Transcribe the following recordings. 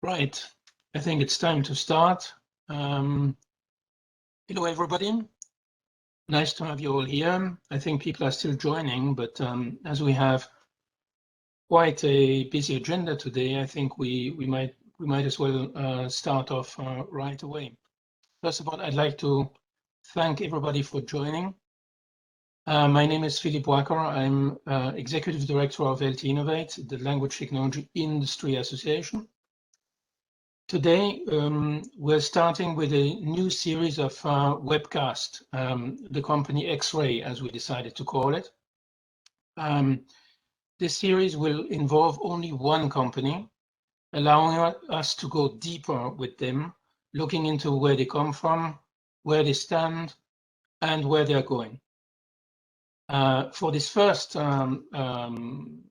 Right, I think it's time to start. Hello, everybody. Nice to have you all here. I think people are still joining, but as we have quite a busy agenda today, I think we might as well start off right away. First of all, I'd like to thank everybody for joining. My name is Philip Wacker. I'm Executive Director of LT-Innovate, the Language Technology Industry Association. Today, we're starting with a new series of webcast, the company X-Ray, as we decided to call it. This series will involve only one company, allowing us to go deeper with them, looking into where they come from, where they stand, and where they're going. For this first company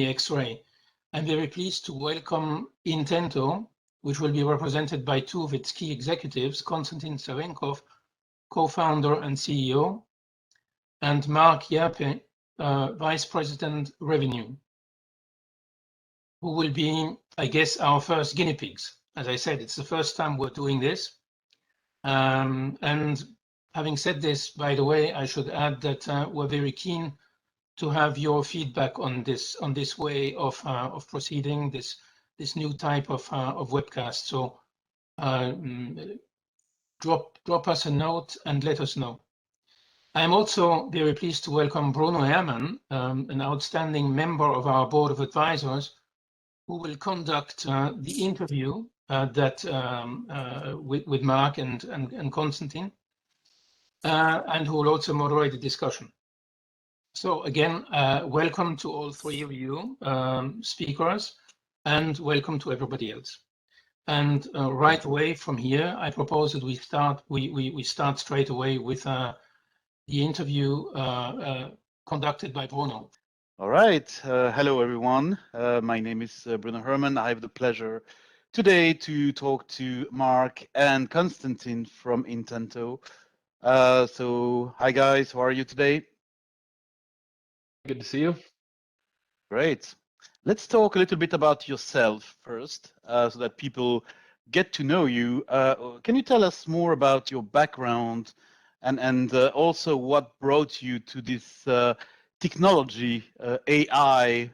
X-Ray, I'm very pleased to welcome Intento, which will be represented by two of its key executives, Konstantin Savenkov, co-founder and CEO, and Mark Hjerpe, Vice President Revenue, who will be, I guess, our first guinea pigs. As I said, it's the first time we're doing this. And having said this, by the way, I should add that we're very keen to have your feedback on this way of proceeding, this new type of webcast. So drop us a note and let us know. I'm also very pleased to welcome Bruno Herrmann, an outstanding member of our Board of Advisors, who will conduct the interview with Mark and Konstantin, and who will also moderate the discussion. So again, welcome to all three of you speakers, and welcome to everybody else. And right away from here, I propose that we start straight away with the interview conducted by Bruno. All right. Hello, everyone. My name is Bruno Herrmann. I have the pleasure today to talk to Mark and Konstantin from Intento. So hi, guys. How are you today? Good to see you. Great. Let's talk a little bit about yourself first, so that people get to know you. Can you tell us more about your background and also what brought you to this technology, AI,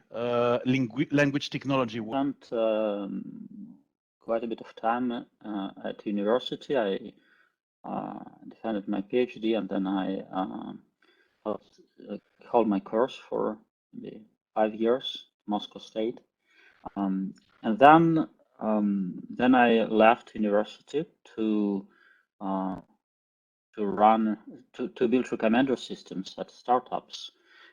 language technology? I spent quite a bit of time at university. I defended my PhD, and then I held my course for maybe 5 years, Moscow State, and then I left university to build recommender systems at startups.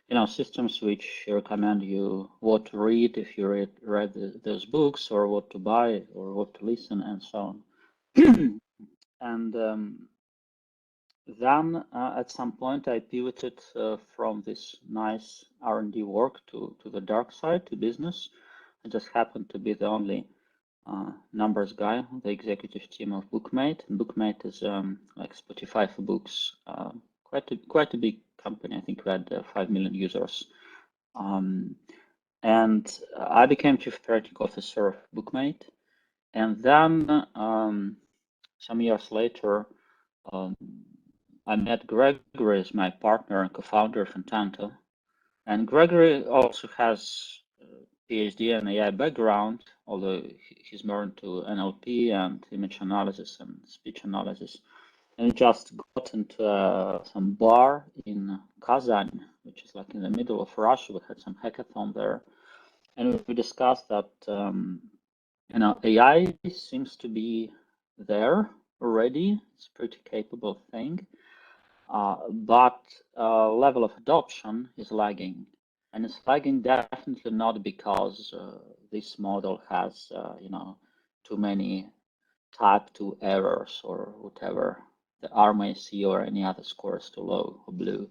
You know, systems which recommend you what to read if you read those books, or what to buy, or what to listen, and so on. And then at some point I pivoted from this nice R&D work to the dark side, to business. I just happened to be the only numbers guy on the executive team of Bookmate. And Bookmate is like Spotify for books, quite a big company. I think we had 5 million users. And I became Chief Operating Officer of Bookmate. And then some years later, I met Gregory as my partner and co-founder of Intento. And Gregory also has a PhD and AI background, although he's more into NLP and image analysis and speech analysis. And we just got into some bar in Kazan, which is like in the middle of Russia. We had some hackathon there. And we discussed that, you know, AI seems to be there already. It's a pretty capable thing. But level of adoption is lagging. And it's lagging definitely not because this model has, you know, too many type 2 errors or whatever the R may see, or any other score is too low or blue.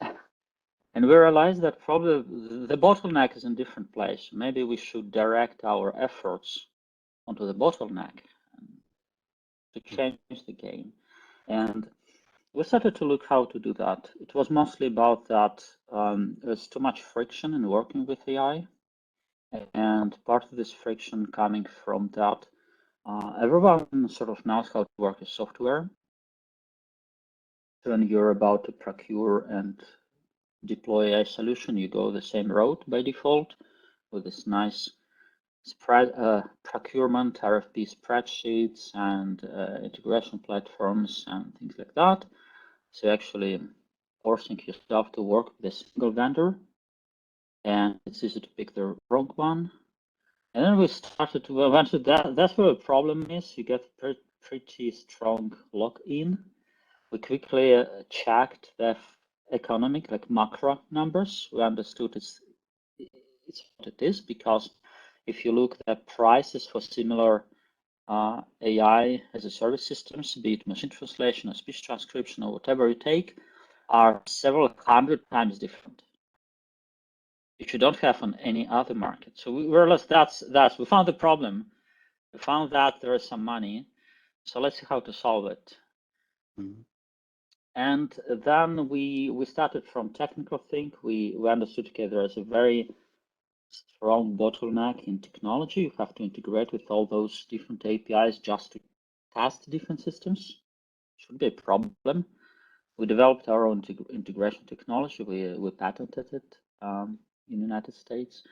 And we realized that probably the bottleneck is in a different place. Maybe we should direct our efforts onto the bottleneck to change the game. And we started to look how to do that. It was mostly about that there's too much friction in working with AI. And part of this friction coming from that, everyone sort of knows how to work with software. When you're about to procure and deploy a solution, you go the same route by default with this nice procurement, RFP spreadsheets, and integration platforms and things like that. So actually forcing yourself to work with a single vendor, and it's easy to pick the wrong one. And then we started to eventually that's where the problem is. You get pretty strong lock-in. We quickly checked the economic, like macro numbers. We understood it's what it is, because if you look at prices for similar AI as a service systems, be it machine translation or speech transcription or whatever you take, are several hundred times different, which you don't have on any other market. So we realized we found the problem. We found that there is some money. So let's see how to solve it. Mm-hmm. And then we started from technical thing. We understood, okay, there is a very strong bottleneck in technology. You have to integrate with all those different APIs just to test different systems. Should be a problem. We developed our own integration technology. We patented it in the United States.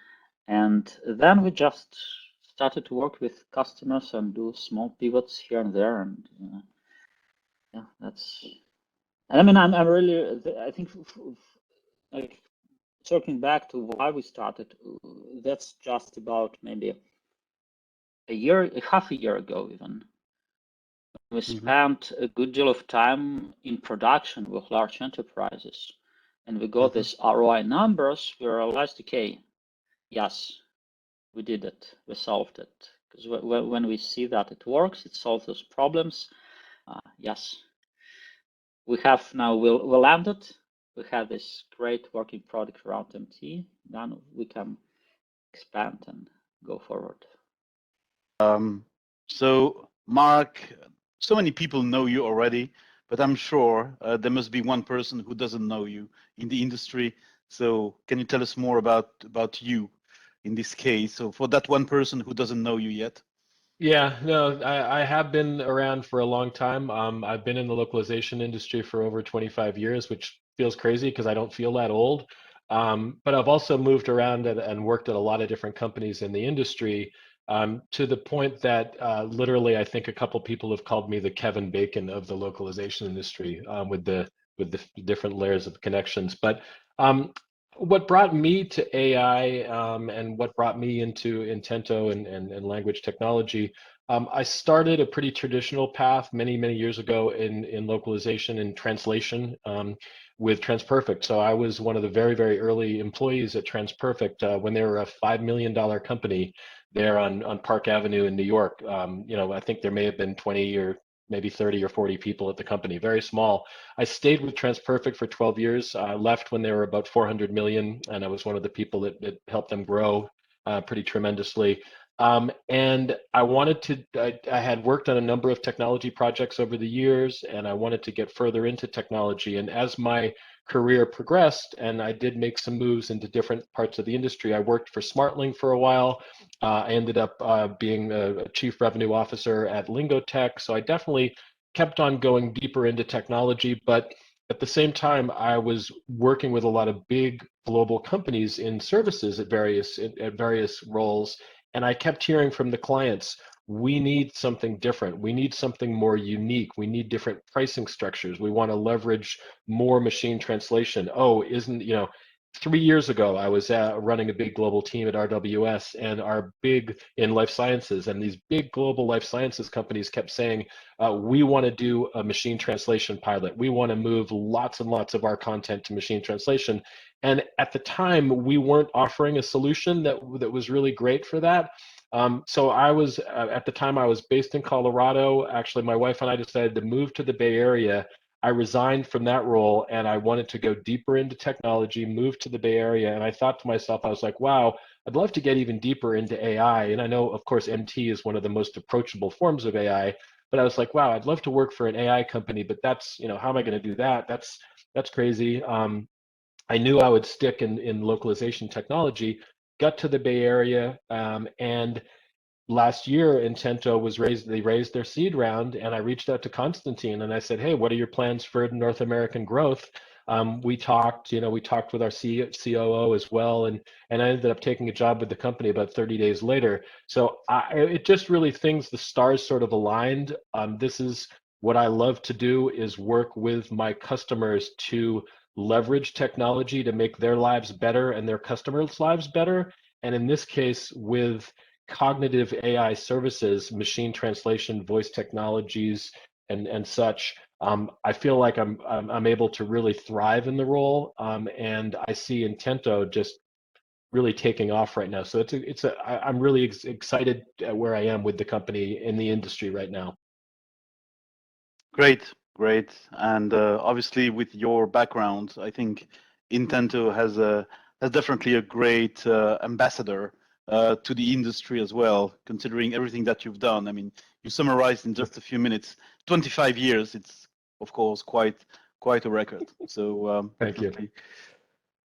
And then we just started to work with customers and do small pivots here and there. And yeah, that's, and I mean, I'm really, I think, like, circling back to why we started, that's just about maybe half a year ago even. We spent a good deal of time in production with large enterprises, and we got these ROI numbers. We realized, okay, yes, we did it, we solved it. Because when we see that it works, it solves those problems. Yes, we have now, we landed. We have this great working product around MT. Then we can expand and go forward. So Mark, so many people know you already, but I'm sure there must be one person who doesn't know you in the industry. So can you tell us more about you in this case? So for that one person who doesn't know you yet. Yeah, no, I have been around for a long time. I've been in the localization industry for over 25 years, which feels crazy because I don't feel that old. But I've also moved around and worked at a lot of different companies in the industry, to the point that literally I think a couple people have called me the Kevin Bacon of the localization industry, with the different layers of connections. But what brought me to AI, and what brought me into Intento and language technology, I started a pretty traditional path many years ago in localization and translation, with TransPerfect. So I was one of the very early employees at TransPerfect when they were a $5 million company there on Park Avenue in New York. I think there may have been 20 or maybe 30 or 40 people at the company, very small. I stayed with TransPerfect for 12 years. I left when they were about 400 million, and I was one of the people that helped them grow pretty tremendously. And I had worked on a number of technology projects over the years, and I wanted to get further into technology. And as my career progressed, and I did make some moves into different parts of the industry, I worked for SmartLink for a while. I ended up being a chief revenue officer at Lingotech. So I definitely kept on going deeper into technology, but at the same time, I was working with a lot of big global companies in services at various roles. And I kept hearing from the clients, we need something different. We need something more unique. We need different pricing structures. We want to leverage more machine translation. Oh, 3 years ago, I was running a big global team at RWS, and our big in life sciences, and these big global life sciences companies kept saying, we want to do a machine translation pilot. We want to move lots and lots of our content to machine translation. And at the time, we weren't offering a solution that was really great for that. So I was, at the time I was based in Colorado. Actually, my wife and I decided to move to the Bay Area. I resigned from that role, and I wanted to go deeper into technology, move to the Bay Area. And I thought to myself, I was like, wow, I'd love to get even deeper into AI. And I know, of course, MT is one of the most approachable forms of AI, but I was like, wow, I'd love to work for an AI company, but that's, how am I going to do that? That's crazy. I knew I would stick in localization technology, got to the Bay Area, and last year Intento was they raised their seed round, and I reached out to Konstantin and I said, hey, what are your plans for North American growth? We talked with our COO as well, and I ended up taking a job with the company about 30 days later. So it just really the stars sort of aligned. This is what I love to do, is work with my customers to leverage technology to make their lives better and their customers' lives better. And in this case, with cognitive AI services, machine translation, voice technologies, and such, I feel like I'm able to really thrive in the role, and I see Intento just really taking off right now. So I'm really excited at where I am with the company in the industry right now. Great, great, and obviously with your background, I think Intento has definitely a great ambassador to the industry as well, considering everything that you've done. I mean, you summarized in just a few minutes, 25 years. It's of course quite a record. So Thank you.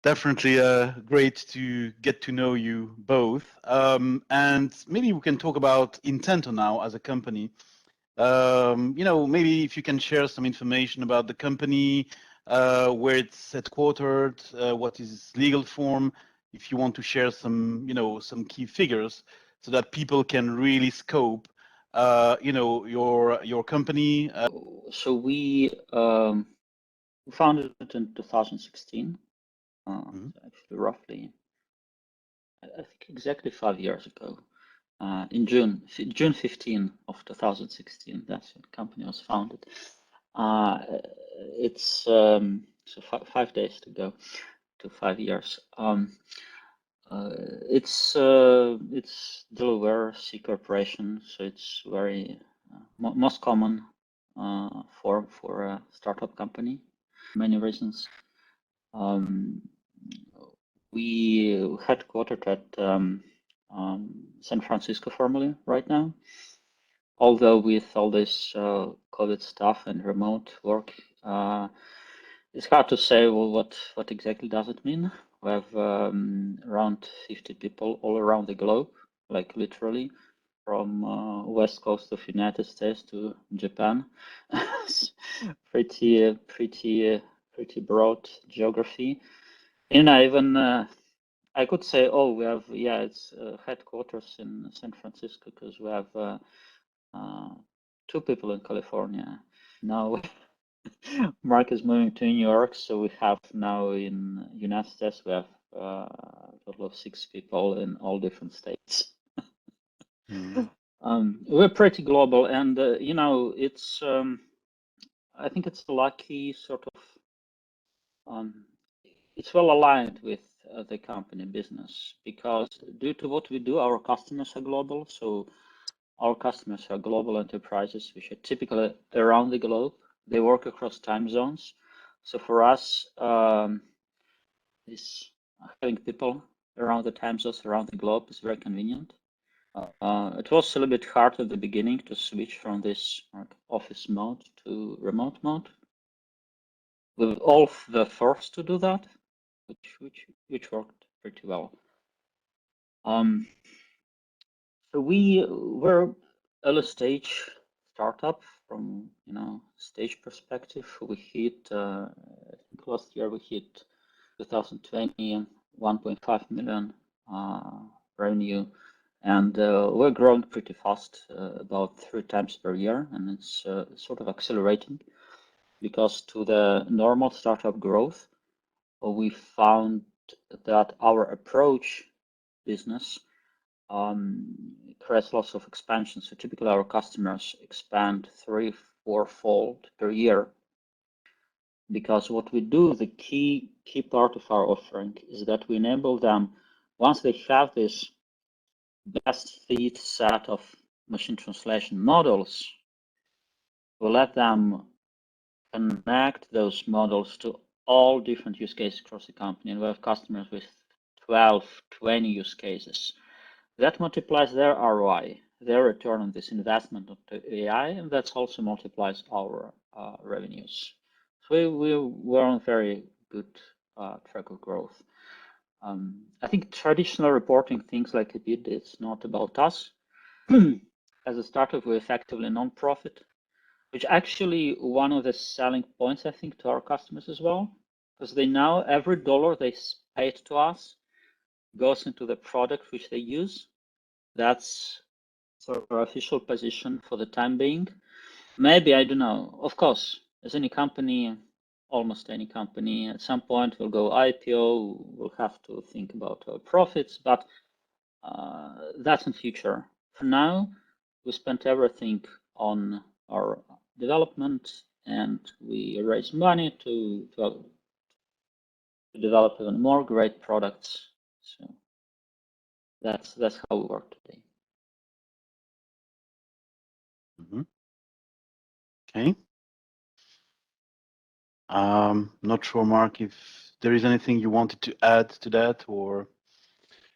Definitely great to get to know you both. And maybe we can talk about Intento now as a company. Maybe if you can share some information about the company, where it's headquartered, what is its legal form, if you want to share some key figures so that people can really scope, your company. So we founded it in 2016, actually roughly, I think exactly 5 years ago. In June 15 of 2016, that's when the company was founded. It's so 5 days to go to 5 years. It's Delaware C corporation, so it's very most common form for a startup company. Many reasons. We headquartered at San Francisco formally right now. Although with all this COVID stuff and remote work, it's hard to say, well, what exactly does it mean. We have around 50 people all around the globe, like literally from west coast of United States to Japan. pretty broad geography. And even I could say, oh, we have, it's headquarters in San Francisco because we have 2 people in California. Now Mark is moving to New York, so we have now in United States, we have a total of 6 people in all different states. We're pretty global, and it's I think it's a lucky sort of it's well aligned with the company business, because due to what we do, our customers are global. So our customers are global enterprises, which are typically around the globe. They work across time zones. So for us, this having people around the time zones around the globe is very convenient. It was a little bit hard at the beginning to switch from this office mode to remote mode. We were all the first to do that, which worked pretty well. So we were early stage startup from stage perspective. We hit I think last year we hit 2020 1.5 million revenue, and we're growing pretty fast, about 3 times per year, and it's sort of accelerating, because to the normal startup growth, we found that our approach business creates lots of expansion. So typically our customers expand 3-4-fold per year, because what we do, the key part of our offering is that we enable them, once they have this best fit set of machine translation models, we let them connect those models to all different use cases across the company. And we have customers with 12, 20 use cases. That multiplies their ROI, their return on this investment of AI, and that also multiplies our revenues. So we're on very good track of growth. I think traditional reporting, things like it did, it's not about us. As a startup, we're effectively non-profit, which actually one of the selling points, I think, to our customers as well, because they know every dollar they paid to us goes into the product which they use. That's sort of our official position for the time being. Maybe, I don't know. Of course, as any company, almost any company, at some point will go IPO, we'll have to think about our profits, but that's in future. For now, we spent everything on our development, and we raise money to develop even more great products. So that's how we work today. Okay. Not sure, Mark, if there is anything you wanted to add to that, or.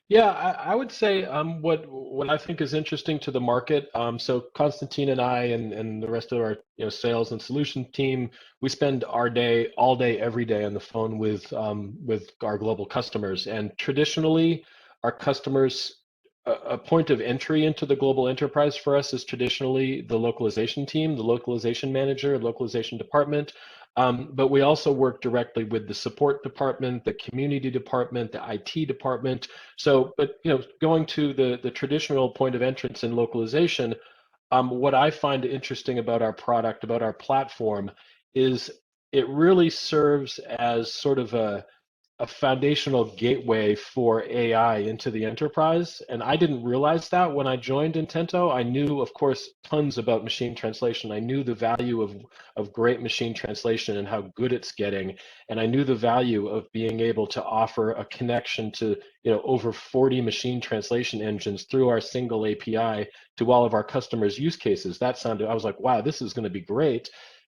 Yeah, I would say what I think is interesting to the market. So Konstantin and I and the rest of our sales and solution team, we spend our day all day every day on the phone with our global customers. And traditionally, our customers, a point of entry into the global enterprise for us is traditionally the localization team, the localization manager, localization department. But we also work directly with the support department, the community department, the IT department. So, but going to the traditional point of entrance in localization, what I find interesting about our product, about our platform, is it really serves as sort of a foundational gateway for AI into the enterprise. And I didn't realize that when I joined Intento. I knew, of course, tons about machine translation. I knew the value of great machine translation and how good it's getting. And I knew the value of being able to offer a connection to over 40 machine translation engines through our single API to all of our customers' use cases. I was like, wow, this is going to be great.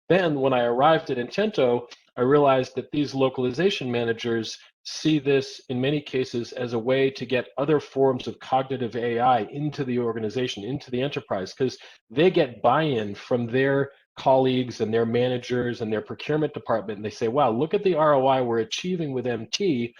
Then when I arrived at Intento, I realized that these localization managers see this in many cases as a way to get other forms of cognitive AI into the organization, into the enterprise, because they get buy-in from their colleagues and their managers and their procurement department. And they say, wow, look at the ROI we're achieving with MT.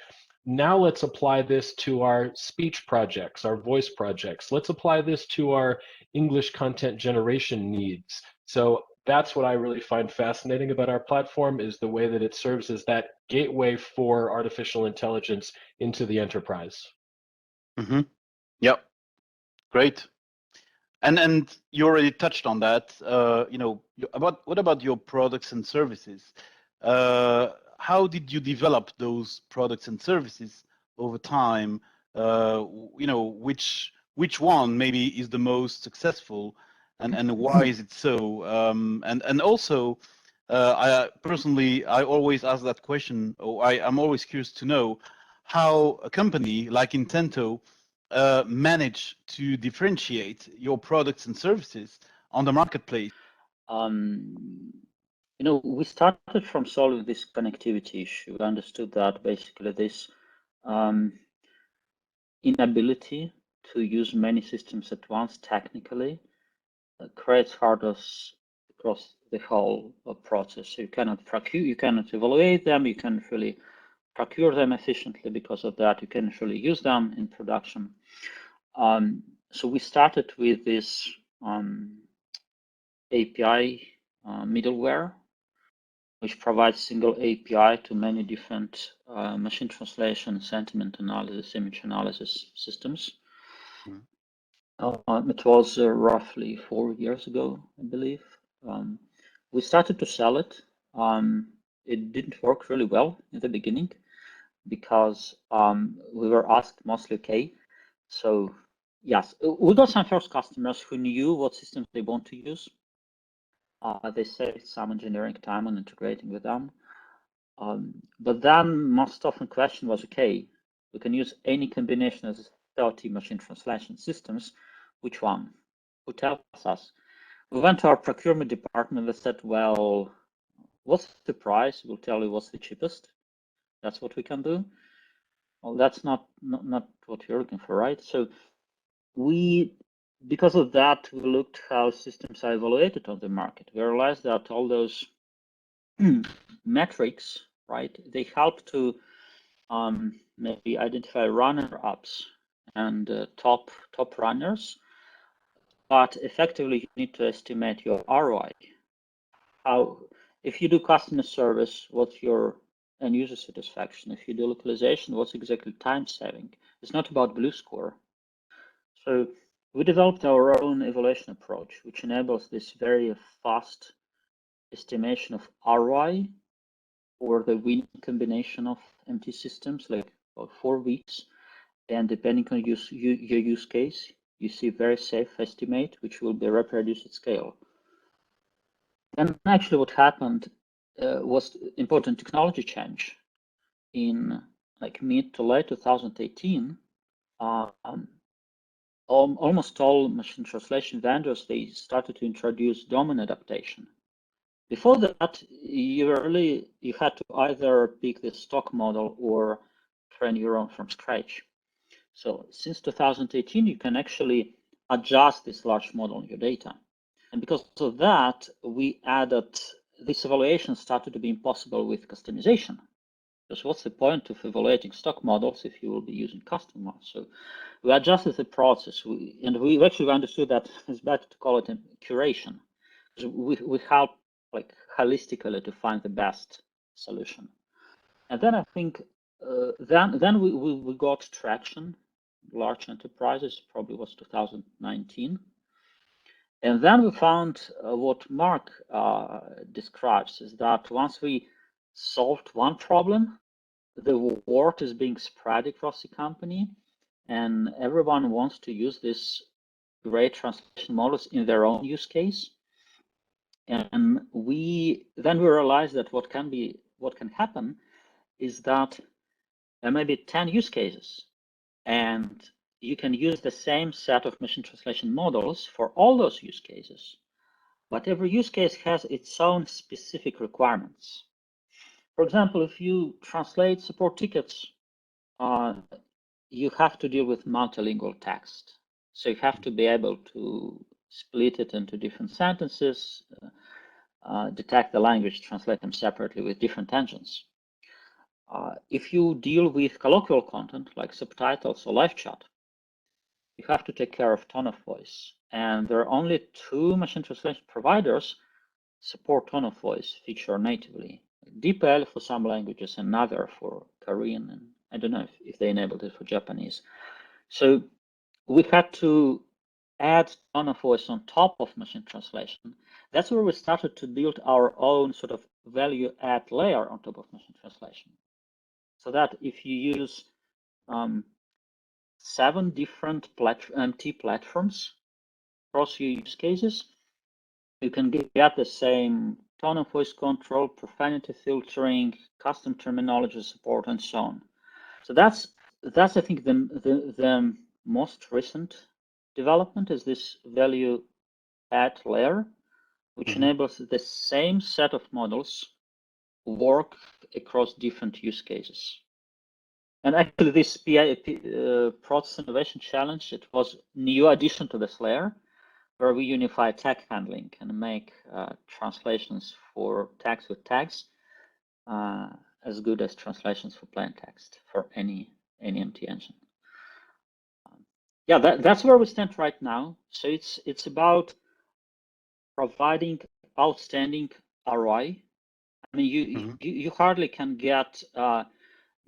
Now let's apply this to our speech projects, our voice projects. Let's apply this to our English content generation needs. So that's what I really find fascinating about our platform, is the way that it serves as that gateway for artificial intelligence into the enterprise. Mm-hmm. Yep. Great. And you already touched on that. What about your products and services? How did you develop those products and services over time? Which one maybe is the most successful? And why is it so? And also, I personally always ask that question. I'm always curious to know how a company like Intento manage to differentiate your products and services on the marketplace. We started from solving this connectivity issue. We understood that basically this inability to use many systems at once technically creates hurdles across the whole process. So you cannot procure, you cannot evaluate them, you can't really procure them efficiently because of that. You can't really use them in production. So we started with this API middleware, which provides single API to many different machine translation, sentiment analysis, image analysis systems. It was roughly 4 years ago, I believe. We started to sell it. It didn't work really well in the beginning because we were asked mostly, okay, so yes, we got some first customers who knew what systems they want to use. They saved some engineering time on integrating with them. But then most often question was, okay, we can use any combination of 30 machine translation systems. Which one? Who tells us? We went to our procurement department and said, well, what's the price? We'll tell you what's the cheapest. That's what we can do. Well, that's not what you're looking for, right? So because of that, we looked how systems are evaluated on the market. We realized that all those metrics, right, they help to maybe identify runner-ups and top runners, but effectively you need to estimate your ROI. If you do customer service, what's your end user satisfaction? If you do localization, what's exactly time saving? It's not about blue score. So we developed our own evaluation approach, which enables this very fast estimation of ROI or the winning combination of MT systems, like about 4 weeks. And depending on your use case, you see very safe estimate, which will be reproduced at scale. And actually what happened was important technology change. In like mid to late 2018, almost all machine translation vendors, they started to introduce domain adaptation. Before that, you had to either pick the stock model or train your own from scratch. So since 2018, you can actually adjust this large model in your data. And because of that, we added this evaluation started to be impossible with customization. Because what's the point of evaluating stock models if you will be using custom ones? So we adjusted the process, and we actually understood that it's better to call it a curation. Because we help like holistically to find the best solution. And then I think then we got traction, large enterprises, probably was 2019. And then we found what Mark describes is that once we solved one problem, the word is being spread across the company, and everyone wants to use this great translation models in their own use case. And then we realized that what can happen is that there may be 10 use cases, and you can use the same set of machine translation models for all those use cases, but every use case has its own specific requirements. For example, if you translate support tickets, you have to deal with multilingual text. So you have to be able to split it into different sentences, detect the language, translate them separately with different engines. If you deal with colloquial content like subtitles or live chat, you have to take care of tone of voice. And there are only 2 machine translation providers support tone of voice feature natively. DeepL for some languages, another for Korean, and I don't know if they enabled it for Japanese. So we had to add tone of voice on top of machine translation. That's where we started to build our own sort of value add layer on top of machine translation. So that if you use 7 different MT platforms across your use cases, you can get the same tone of voice control, profanity filtering, custom terminology support, and so on. So that's I think the most recent development is this value add layer, which enables the same set of models work across different use cases. And actually, this Process Innovation Challenge, it was new addition to this layer, where we unify tag handling and make translations for tags with tags as good as translations for plain text for any MT engine. Yeah, that's where we stand right now. So it's about providing outstanding ROI. I mean, you hardly can get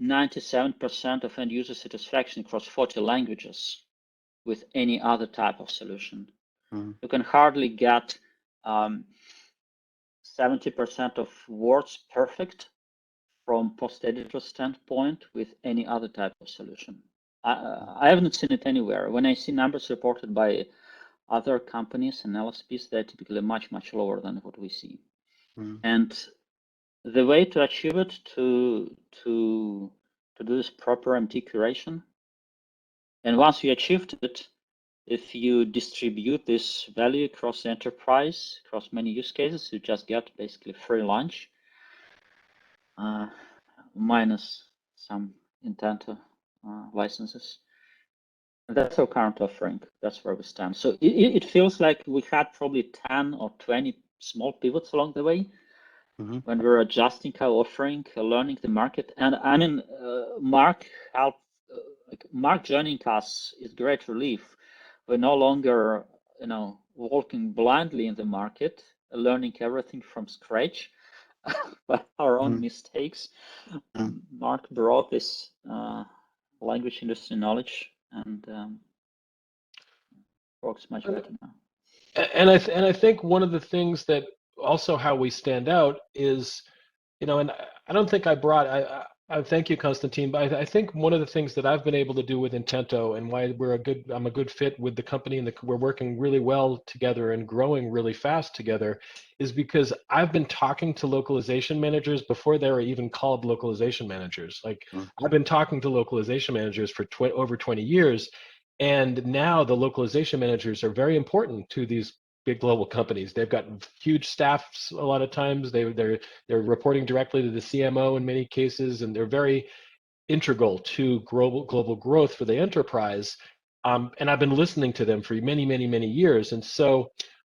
97% of end user satisfaction across 40 languages with any other type of solution. You can hardly get 70% of words perfect from post-editor standpoint with any other type of solution. I haven't seen it anywhere. When I see numbers reported by other companies and LSPs, they're typically much, much lower than what we see. And the way to achieve it, to do this proper MT curation, and once you achieved it, if you distribute this value across the enterprise, across many use cases, you just get basically free lunch, minus some Intento licenses. And that's our current offering. That's where we stand. So it feels like we had probably 10 or 20 small pivots along the way, when we're adjusting our offering, learning the market. And I mean, Mark helped. Mark joining us is great relief. We're no longer, walking blindly in the market, learning everything from scratch by our own mistakes. Mark brought this language industry knowledge and works much better now. And I think one of the things that also how we stand out is, and I don't think I thank you, Konstantin, but I think one of the things that I've been able to do with Intento and why I'm a good fit with the company and we're working really well together and growing really fast together is because I've been talking to localization managers before they were even called localization managers. Like I've been talking to localization managers for over 20 years. And now the localization managers are very important to these big global companies. They've got huge staffs a lot of times. They're reporting directly to the CMO in many cases, and they're very integral to global growth for the enterprise. And I've been listening to them for many, many, many years. And so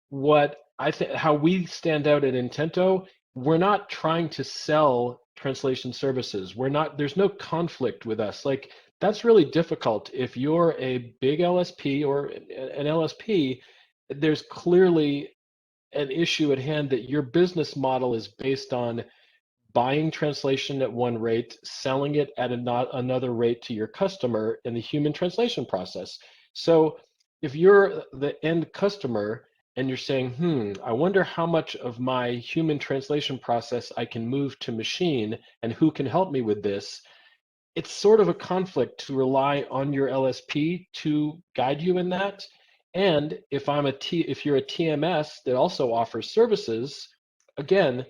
what I think how we stand out at Intento, we're not trying to sell translation services. There's no conflict with us. Like that's really difficult. If you're a big LSP or an LSP, there's clearly an issue at hand that your business model is based on buying translation at one rate, selling it at another rate to your customer in the human translation process. So if you're the end customer and you're saying, I wonder how much of my human translation process I can move to machine and who can help me with this, it's sort of a conflict to rely on your LSP to guide you in that. And if you're a TMS that also offers services, again,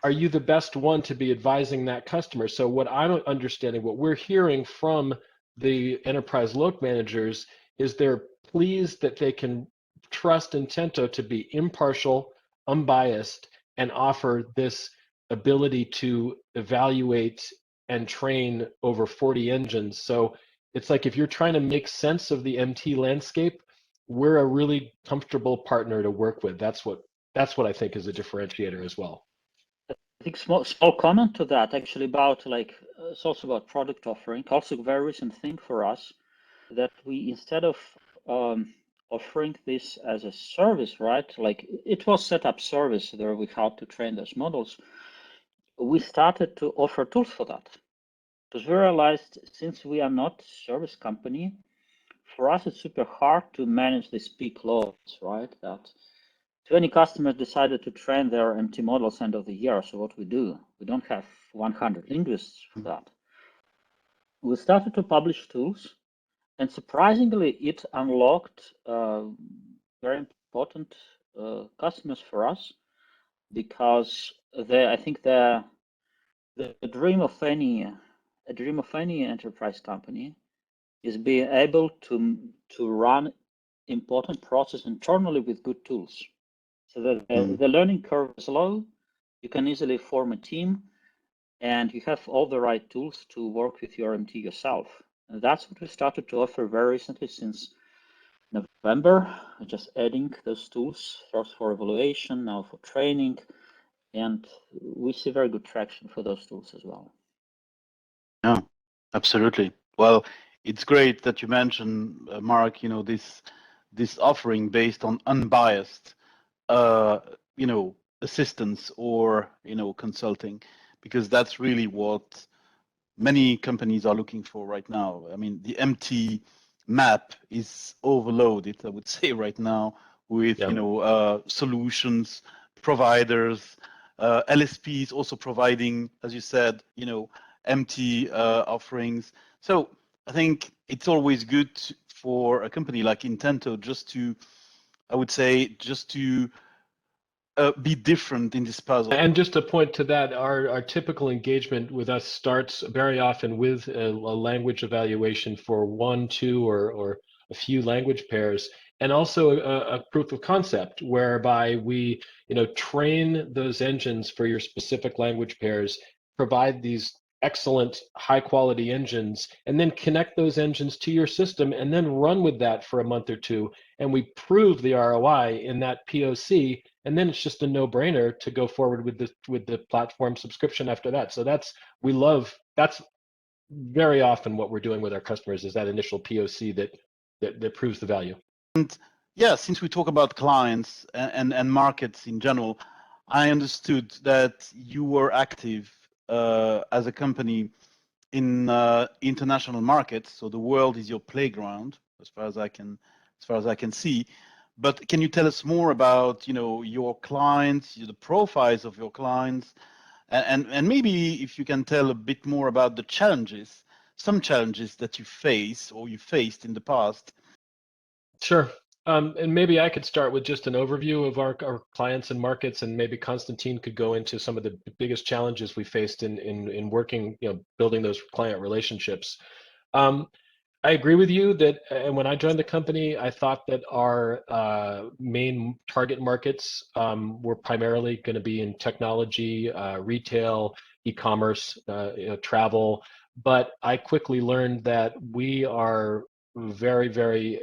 are you the best one to be advising that customer? So what I'm understanding, what we're hearing from the enterprise load managers is they're pleased that they can trust Intento to be impartial, unbiased, and offer this ability to evaluate and train over 40 engines. So it's like if you're trying to make sense of the MT landscape, we're a really comfortable partner to work with. That's what I think is a differentiator as well. I think small comment to that actually about it's also about product offering. Also a very recent thing for us that we instead of offering this as a service, right? Like it was set up service there we help to train those models. We started to offer tools for that because we realized since we are not a service company, for us it's super hard to manage these peak loads, right? That 20 customers decided to train their MT models end of the year. So what we do, we don't have 100 linguists for that. We started to publish tools, and surprisingly, it unlocked very important customers for us because I think the dream of any enterprise company is being able to run important process internally with good tools. So the learning curve is low, you can easily form a team, and you have all the right tools to work with your MT yourself. And that's what we started to offer very recently since November, just adding those tools, first for evaluation, now for training, and we see very good traction for those tools as well. Yeah, absolutely. Well, it's great that you mentioned, Mark, this offering based on unbiased assistance or consulting, because that's really what many companies are looking for right now. I mean, the MT map is overloaded, I would say, right now with solutions providers, LSPs also providing, as you said, MT offerings. So I think it's always good for a company like Intento just to be different in this puzzle. And just to point to that, our typical engagement with us starts very often with a language evaluation for 1, 2, or a few language pairs, and also a proof of concept whereby we, train those engines for your specific language pairs, provide these excellent, high quality engines, and then connect those engines to your system and then run with that for a month or two. And we prove the ROI in that POC, and then it's just a no-brainer to go forward with the platform subscription after that. So that's very often what we're doing with our customers, is that initial POC that proves the value. And yeah, since we talk about clients and markets in general, I understood that you were active as a company in international markets. So the world is your playground, as far as I can see. But can you tell us more about, your clients, the profiles of your clients, and maybe if you can tell a bit more about the challenges, some challenges that you face or you faced in the past? Sure. And maybe I could start with just an overview of our clients and markets, and maybe Konstantin could go into some of the biggest challenges we faced in working, building those client relationships. I agree with you that, and when I joined the company, I thought that our main target markets were primarily going to be in technology, retail, e-commerce, travel. But I quickly learned that we are very, very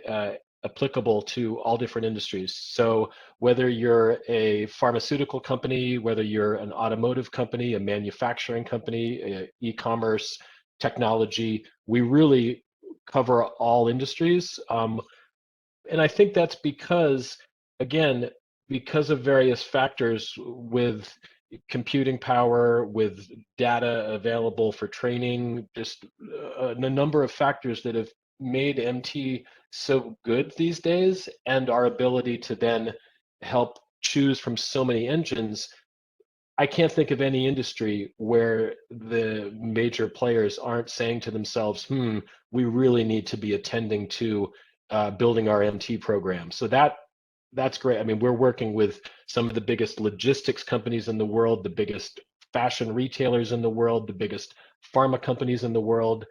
applicable to all different industries. So whether you're a pharmaceutical company, whether you're an automotive company, a manufacturing company, e-commerce, technology, we really cover all industries. And I think that's because, again, because of various factors with computing power, with data available for training, just a number of factors that have made MT so good these days, and our ability to then help choose from so many engines. I can't think of any industry where the major players aren't saying to themselves, we really need to be attending to building our MT program. So that's great. I mean, we're working with some of the biggest logistics companies in the world, the biggest fashion retailers in the world, the biggest pharma companies in the world.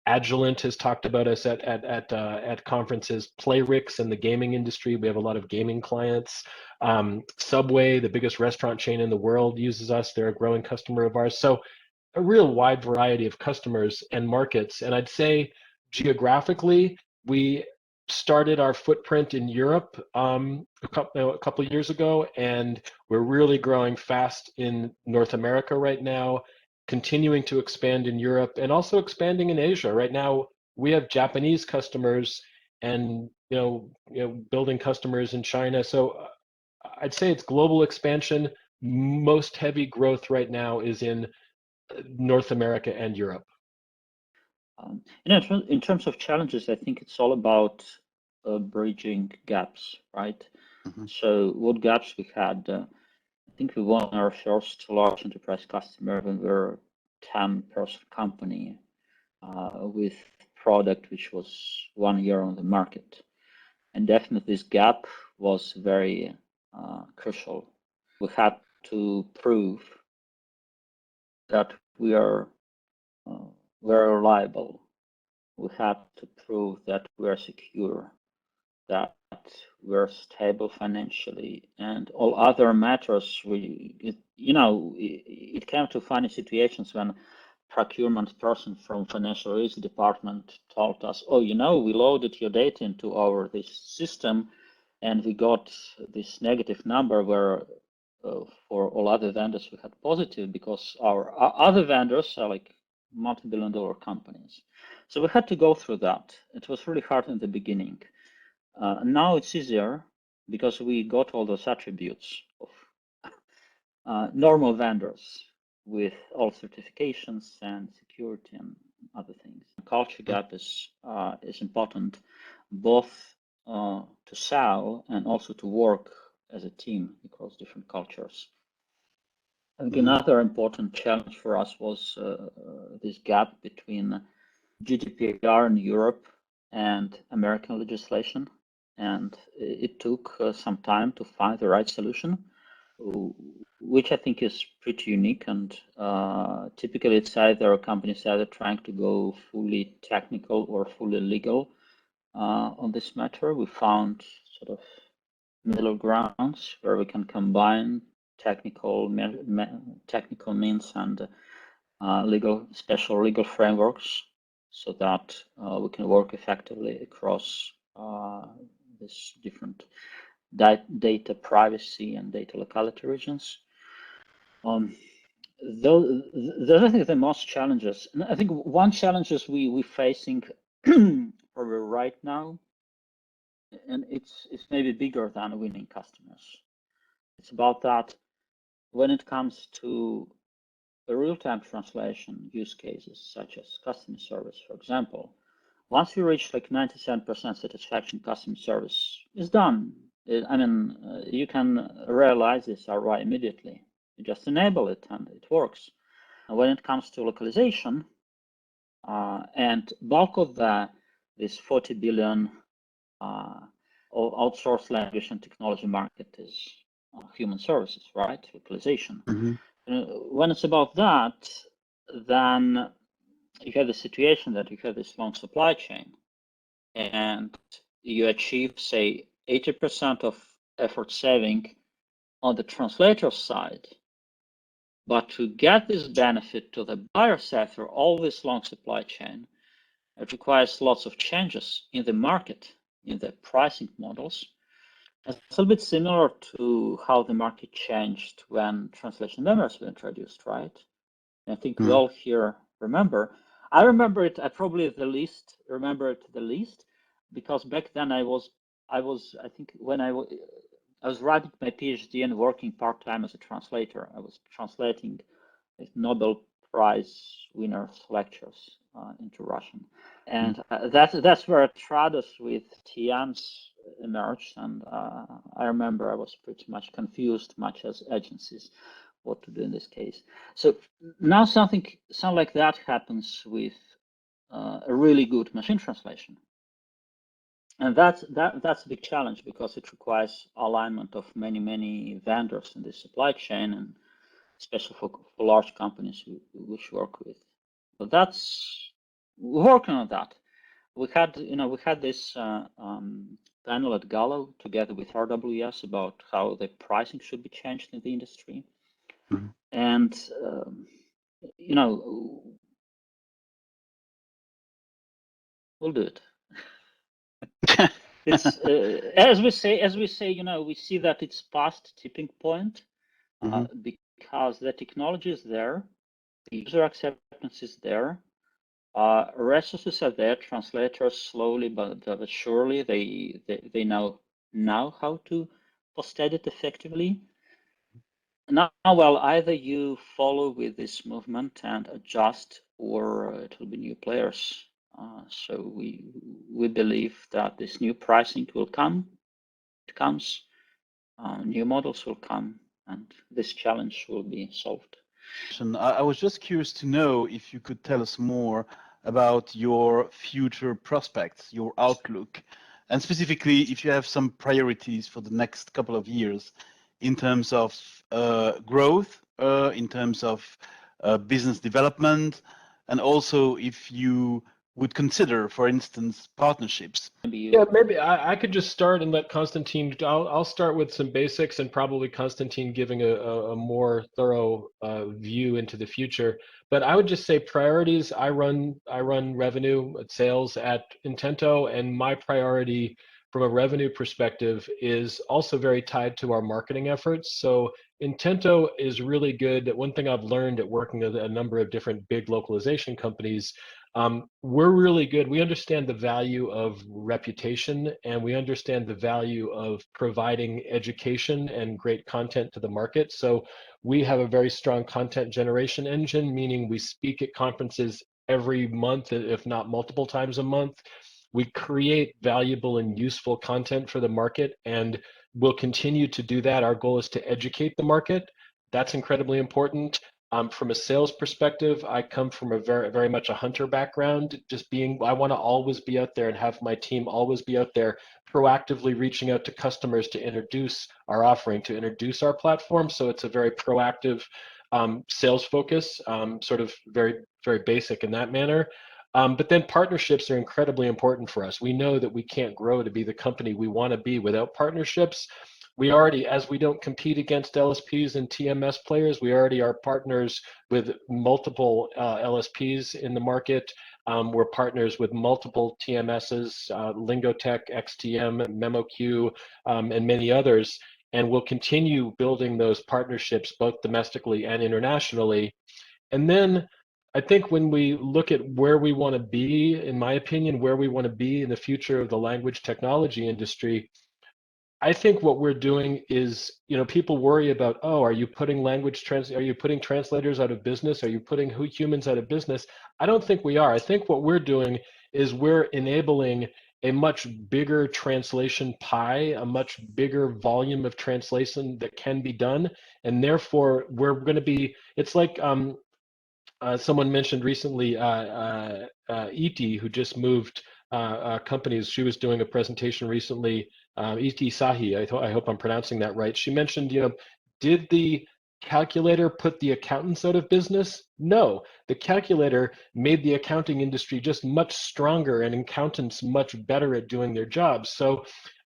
Agilent has talked about us at conferences. Playrix in the gaming industry, we have a lot of gaming clients. Subway, the biggest restaurant chain in the world, uses us. They're a growing customer of ours. So a real wide variety of customers and markets. And I'd say geographically, we started our footprint in Europe a couple of years ago, and we're really growing fast in North America right now, continuing to expand in Europe and also expanding in Asia. Right now, we have Japanese customers and building customers in China. So I'd say it's global expansion. Most heavy growth right now is in North America and Europe. In terms of challenges, I think it's all about bridging gaps, right? Mm-hmm. So what gaps we had? I think we won our first large enterprise customer when we were a 10-person company with product which was 1 year on the market. And definitely this gap was very crucial. We had to prove that we are reliable. We had to prove that we are secure, that we're stable financially, and all other matters. It came to funny situations when procurement person from financial risk department told us, we loaded your data into this system, and we got this negative number where for all other vendors we had positive, because our other vendors are like multi-billion-dollar companies. So we had to go through that. It was really hard in the beginning. Now it's easier because we got all those attributes of normal vendors with all certifications and security and other things. Culture gap is important, both to sell and also to work as a team across different cultures. I think another important challenge for us was this gap between GDPR in Europe and American legislation. And it took some time to find the right solution, which I think is pretty unique. And typically it's either companies either trying to go fully technical or fully legal on this matter. We found sort of middle grounds where we can combine technical means and special legal frameworks so that we can work effectively across these different data privacy and data locality regions. Those I think the most challenges. And I think one challenge is we're facing probably right now, and it's maybe bigger than winning customers. It's about that when it comes to real-time translation use cases such as customer service, for example. Once you reach like 97% satisfaction, customer service is done. You can realize this ROI immediately. You just enable it and it works. And when it comes to localization, and bulk of this 40 billion outsourced language and technology market is human services, right? Localization. When it's about that, then you have the situation that you have this long supply chain and you achieve, say, 80% of effort saving on the translator side. But to get this benefit to the buyer side through all this long supply chain, it requires lots of changes in the market, in the pricing models. It's a little bit similar to how the market changed when translation limits were introduced, right? And I think we all here remember. I remember it. I probably remember it the least, because back then I think when I was writing my PhD and working part-time as a translator. I was translating Nobel Prize winners' lectures into Russian, and that's where Trados with TMs emerged. And I remember I was pretty much confused, much as agencies, what to do in this case. So now something like that happens with a really good machine translation. And that's a big challenge because it requires alignment of many vendors in the supply chain, and especially for large companies which work with. But we're working on that. We had this panel at Gallo together with RWS about how the pricing should be changed in the industry, and we'll do it. It's as we say, we see that it's past tipping point because the technology is there, the user acceptance is there, resources are there. Translators slowly but surely they know how to post-edit it effectively. Now, well, either you follow with this movement and adjust, or it will be new players. So we believe that this new pricing will come. It comes. New models will come, and this challenge will be solved. I was just curious to know if you could tell us more about your future prospects, your outlook, and specifically if you have some priorities for the next couple of years in terms of growth, in terms of business development, and also if you would consider, for instance, partnerships. Yeah, maybe I could just start and let Konstantin. I'll start with some basics, and probably Konstantin giving a more thorough view into the future. But I would just say priorities. I run revenue sales at Intento, and my priority from a revenue perspective is also very tied to our marketing efforts. So Intento is really good. One thing I've learned at working at a number of different big localization companies, we're really good. We understand the value of reputation, and we understand the value of providing education and great content to the market. So we have a very strong content generation engine, meaning we speak at conferences every month, if not multiple times a month. We create valuable and useful content for the market, and we'll continue to do that. Our goal is to educate the market. That's incredibly important. From a sales perspective, I come from a very much a hunter background. I want to always be out there and have my team always be out there proactively reaching out to customers to introduce our offering, to introduce our platform. So it's a very proactive sales focus, sort of very basic in that manner. But then partnerships are incredibly important for us. We know that we can't grow to be the company we want to be without partnerships. we already, as we don't compete against LSPs and TMS players, we already are partners with multiple LSPs in the market. We're partners with multiple TMSs, Lingotech, XTM, MemoQ, and many others. And we'll continue building those partnerships both domestically and internationally. And then I think when we look at where we want to be, in my opinion, where we want to be in the future of the language technology industry, I think what we're doing is, people worry about, oh, are you putting are you putting translators out of business? Are you putting humans out of business? I don't think we are. I think what we're doing is we're enabling a much bigger translation pie, a much bigger volume of translation that can be done. And therefore, we're going to be, it's like someone mentioned recently, Iti, who just moved companies. She was doing a presentation recently, Iti Sahi, I hope I'm pronouncing that right. She mentioned, did the calculator put the accountants out of business? No, the calculator made the accounting industry just much stronger and accountants much better at doing their jobs. So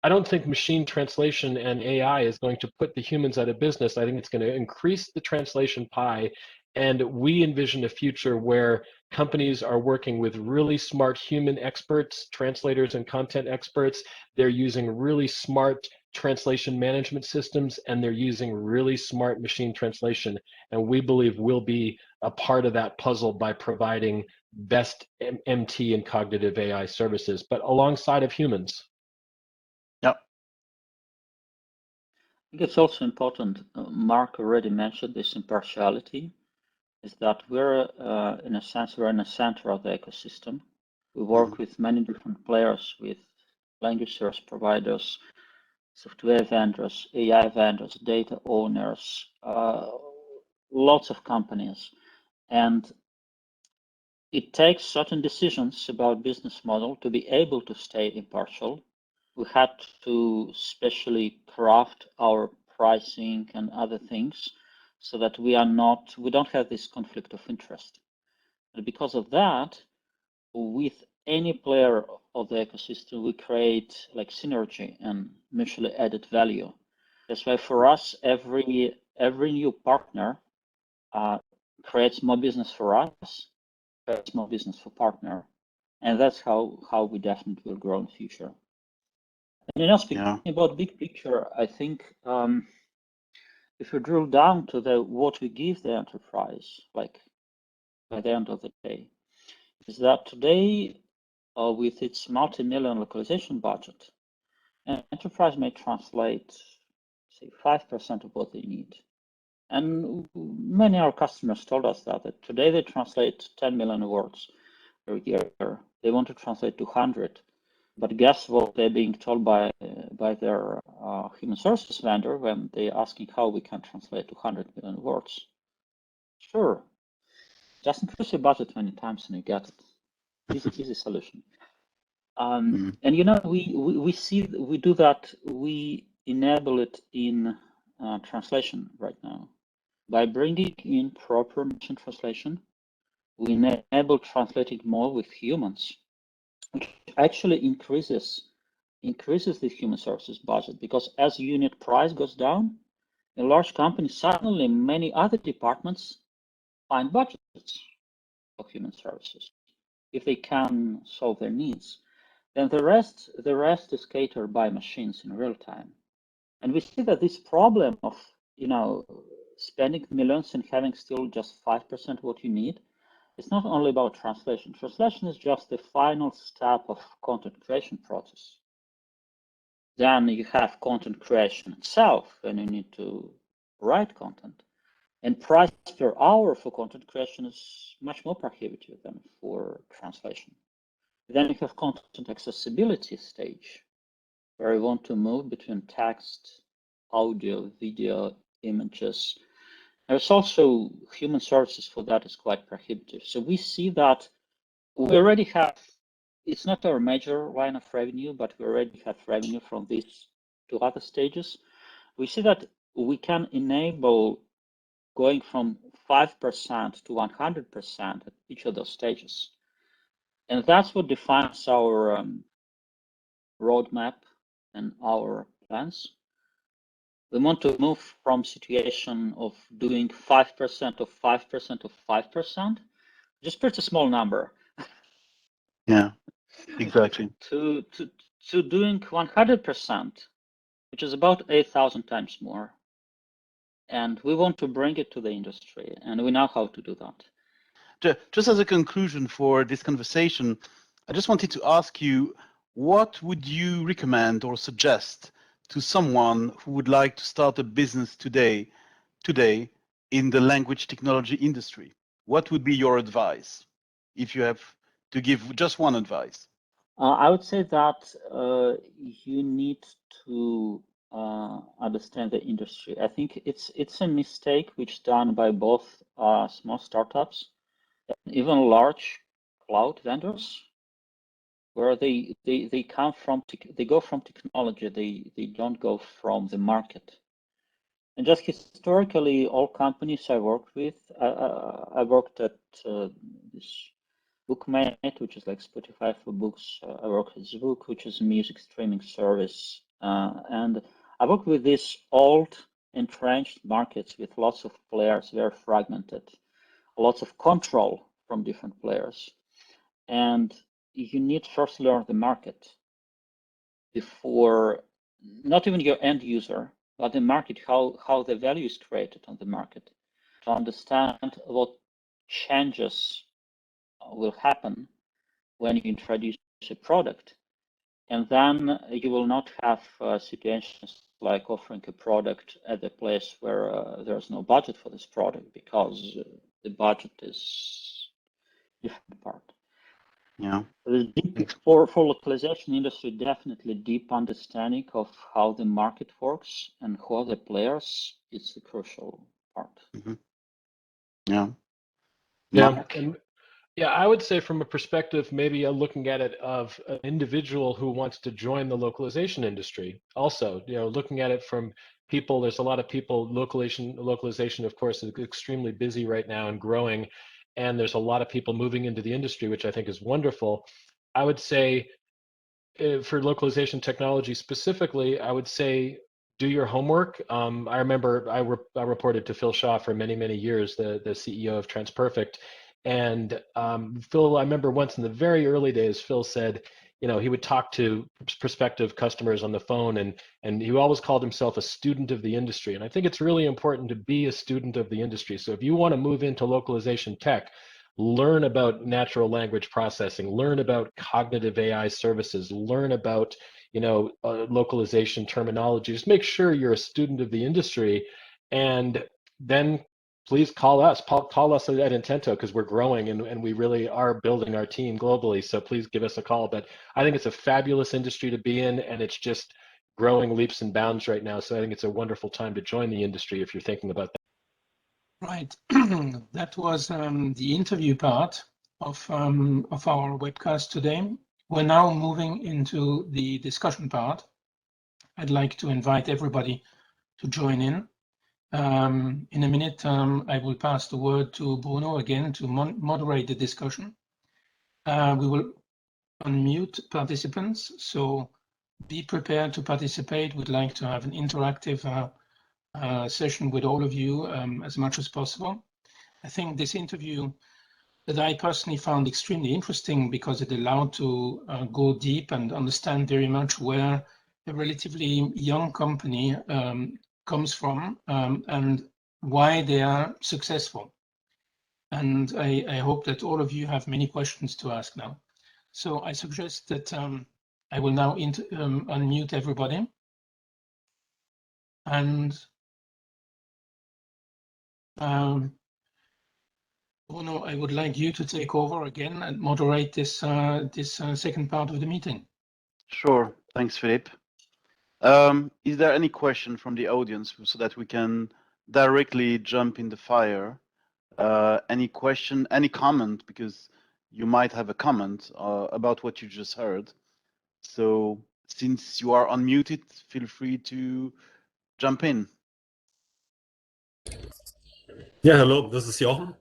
I don't think machine translation and AI is going to put the humans out of business. I think it's going to increase the translation pie. And we envision a future where companies are working with really smart human experts, translators and content experts. They're using really smart translation management systems, and they're using really smart machine translation. And we believe we'll be a part of that puzzle by providing best MT and cognitive AI services, but alongside of humans. Yep. I think it's also important, Mark already mentioned this impartiality, is that we're, in a sense, we're in the center of the ecosystem. We work with many different players, with language service providers, software vendors, AI vendors, data owners, lots of companies. And it takes certain decisions about business model to be able to stay impartial. We had to specially craft our pricing and other things so that we don't have this conflict of interest. And because of that, with any player of the ecosystem, we create like synergy and mutually added value. That's why for us, every new partner creates more business for us, creates more business for partner. And that's how we definitely will grow in the future. And speaking about big picture, I think if you drill down to what we give the enterprise, like by the end of the day, is that today, with its multi-million localization budget, an enterprise may translate, say, 5% of what they need. And many of our customers told us that today they translate 10 million words per year. They want to translate 200. But guess what they're being told by their human services vendor when they're asking how we can translate 200 million words? Sure, just increase your budget many times and you get it. Easy solution. And we do that. We enable it in translation right now by bringing in proper machine translation. We enable translating more with humans, which actually increases the human services budget, because as unit price goes down, in large companies, suddenly many other departments find budgets for human services if they can solve their needs. Then the rest is catered by machines in real time. And we see that this problem of spending millions and having still just 5% what you need, it's not only about translation. Translation is just the final step of content creation process. Then you have content creation itself, and you need to write content. And price per hour for content creation is much more prohibitive than for translation. Then you have content accessibility stage, where you want to move between text, audio, video, images. There's also human services for that is quite prohibitive. So we see that we already have, it's not our major line of revenue, but we already have revenue from these two other stages. We see that we can enable going from 5% to 100% at each of those stages. And that's what defines our roadmap and our plans. We want to move from situation of doing 5% of 5% of 5%, just pretty small number. Yeah, exactly. To doing 100%, which is about 8,000 times more. And we want to bring it to the industry, and we know how to do that. Just as a conclusion for this conversation, I just wanted to ask you, what would you recommend or suggest to someone who would like to start a business today in the language technology industry? What would be your advice if you have to give just one advice? I would say that you need to understand the industry. I think it's a mistake which is done by both small startups and even large cloud vendors, where they go from technology, they don't go from the market. And just historically, all companies I worked with, I worked at this Bookmate, which is like Spotify for books. I worked at Zvuk, which is a music streaming service. And I worked with these old entrenched markets with lots of players, very fragmented, lots of control from different players. And you need first learn the market before, not even your end user, but the market, how the value is created on the market, to understand what changes will happen when you introduce a product. And then you will not have situations like offering a product at a place where there's no budget for this product, because the budget is different part. Yeah. For localization industry, definitely deep understanding of how the market works and who are the players is the crucial part. Mm-hmm. Yeah. Yeah. And yeah, I would say from a perspective, maybe looking at it of an individual who wants to join the localization industry. Also, looking at it from people, there's a lot of people, localization, of course, is extremely busy right now and growing. And there's a lot of people moving into the industry, which I think is wonderful. I would say for localization technology specifically, I would say do your homework. I remember I reported to Phil Shaw for many, many years, the CEO of TransPerfect. And Phil, I remember once in the very early days, Phil said, he would talk to prospective customers on the phone, and he always called himself a student of the industry. And I think it's really important to be a student of the industry. So if you want to move into localization tech, learn about natural language processing, learn about cognitive AI services, learn about localization terminology. Just make sure you're a student of the industry, and then please call us at Intento, because we're growing and we really are building our team globally. So please give us a call. But I think it's a fabulous industry to be in, and it's just growing leaps and bounds right now. So I think it's a wonderful time to join the industry if you're thinking about that. Right. That was the interview part of our webcast today. We're now moving into the discussion part. I'd like to invite everybody to join in. In a minute, I will pass the word to Bruno again to moderate the discussion. We will unmute participants, so be prepared to participate. We'd like to have an interactive session with all of you as much as possible. I think this interview that I personally found extremely interesting because it allowed to go deep and understand very much where a relatively young company comes from and why they are successful. And I hope that all of you have many questions to ask now. So I suggest that I will now unmute everybody. And Bruno, I would like you to take over again and moderate this second part of the meeting. Sure. Thanks, Philip. Is there any question from the audience so that we can directly jump in the fire? Any question, any comment, because you might have a comment about what you just heard. So since you are unmuted, feel free to jump in. Yeah, hello, this is Jochen.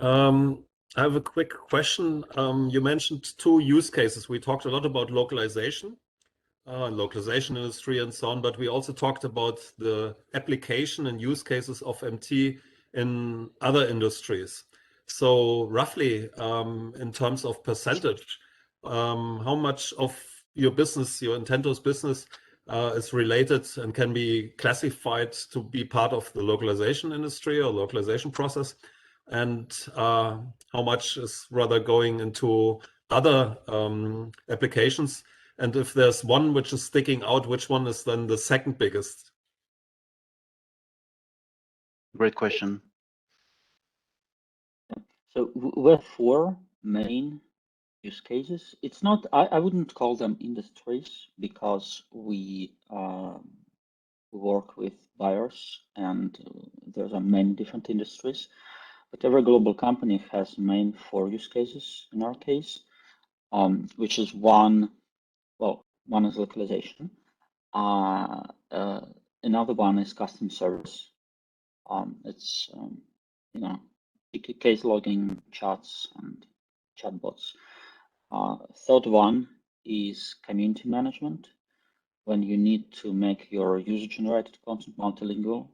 I have a quick question. You mentioned two use cases. We talked a lot about localization. localization industry and so on, but we also talked about the application and use cases of MT in other industries. So roughly, in terms of percentage, how much of your business, your Intento's business, is related and can be classified to be part of the localization industry or localization process, and how much is rather going into other applications? And if there's one which is sticking out, which one is then the second biggest? Great question. So we have 4 main use cases. It's not, I wouldn't call them industries, because we work with buyers and there's many different industries, but every global company has main 4 use cases in our case, which is one is localization. Another one is customer service. It's case logging, chats, and chatbots. Third one is community management, when you need to make your user-generated content multilingual.